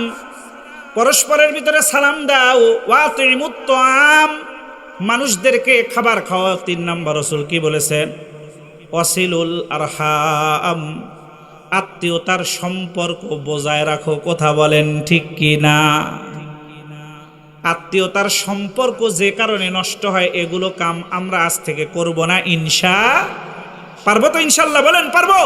পরস্পরের ভিতরে সালাম দাও। ওয়াতিমুত তাআম, মানুষদেরকে খাবার খাওয়াও। 3 নম্বর রাসূল কি বলেছেন? ওয়াসিলুল আরহাম, আত্মীয়তার সম্পর্ক বজায় রাখো। কথা বলেন ঠিক কি না? আত্মীয়তার সম্পর্ক যে কারণে নষ্ট হয়, এগুলো কাম আমরা আজ থেকে করব না। পারবো তো ইনশাআল্লাহ? বলেন পারবো?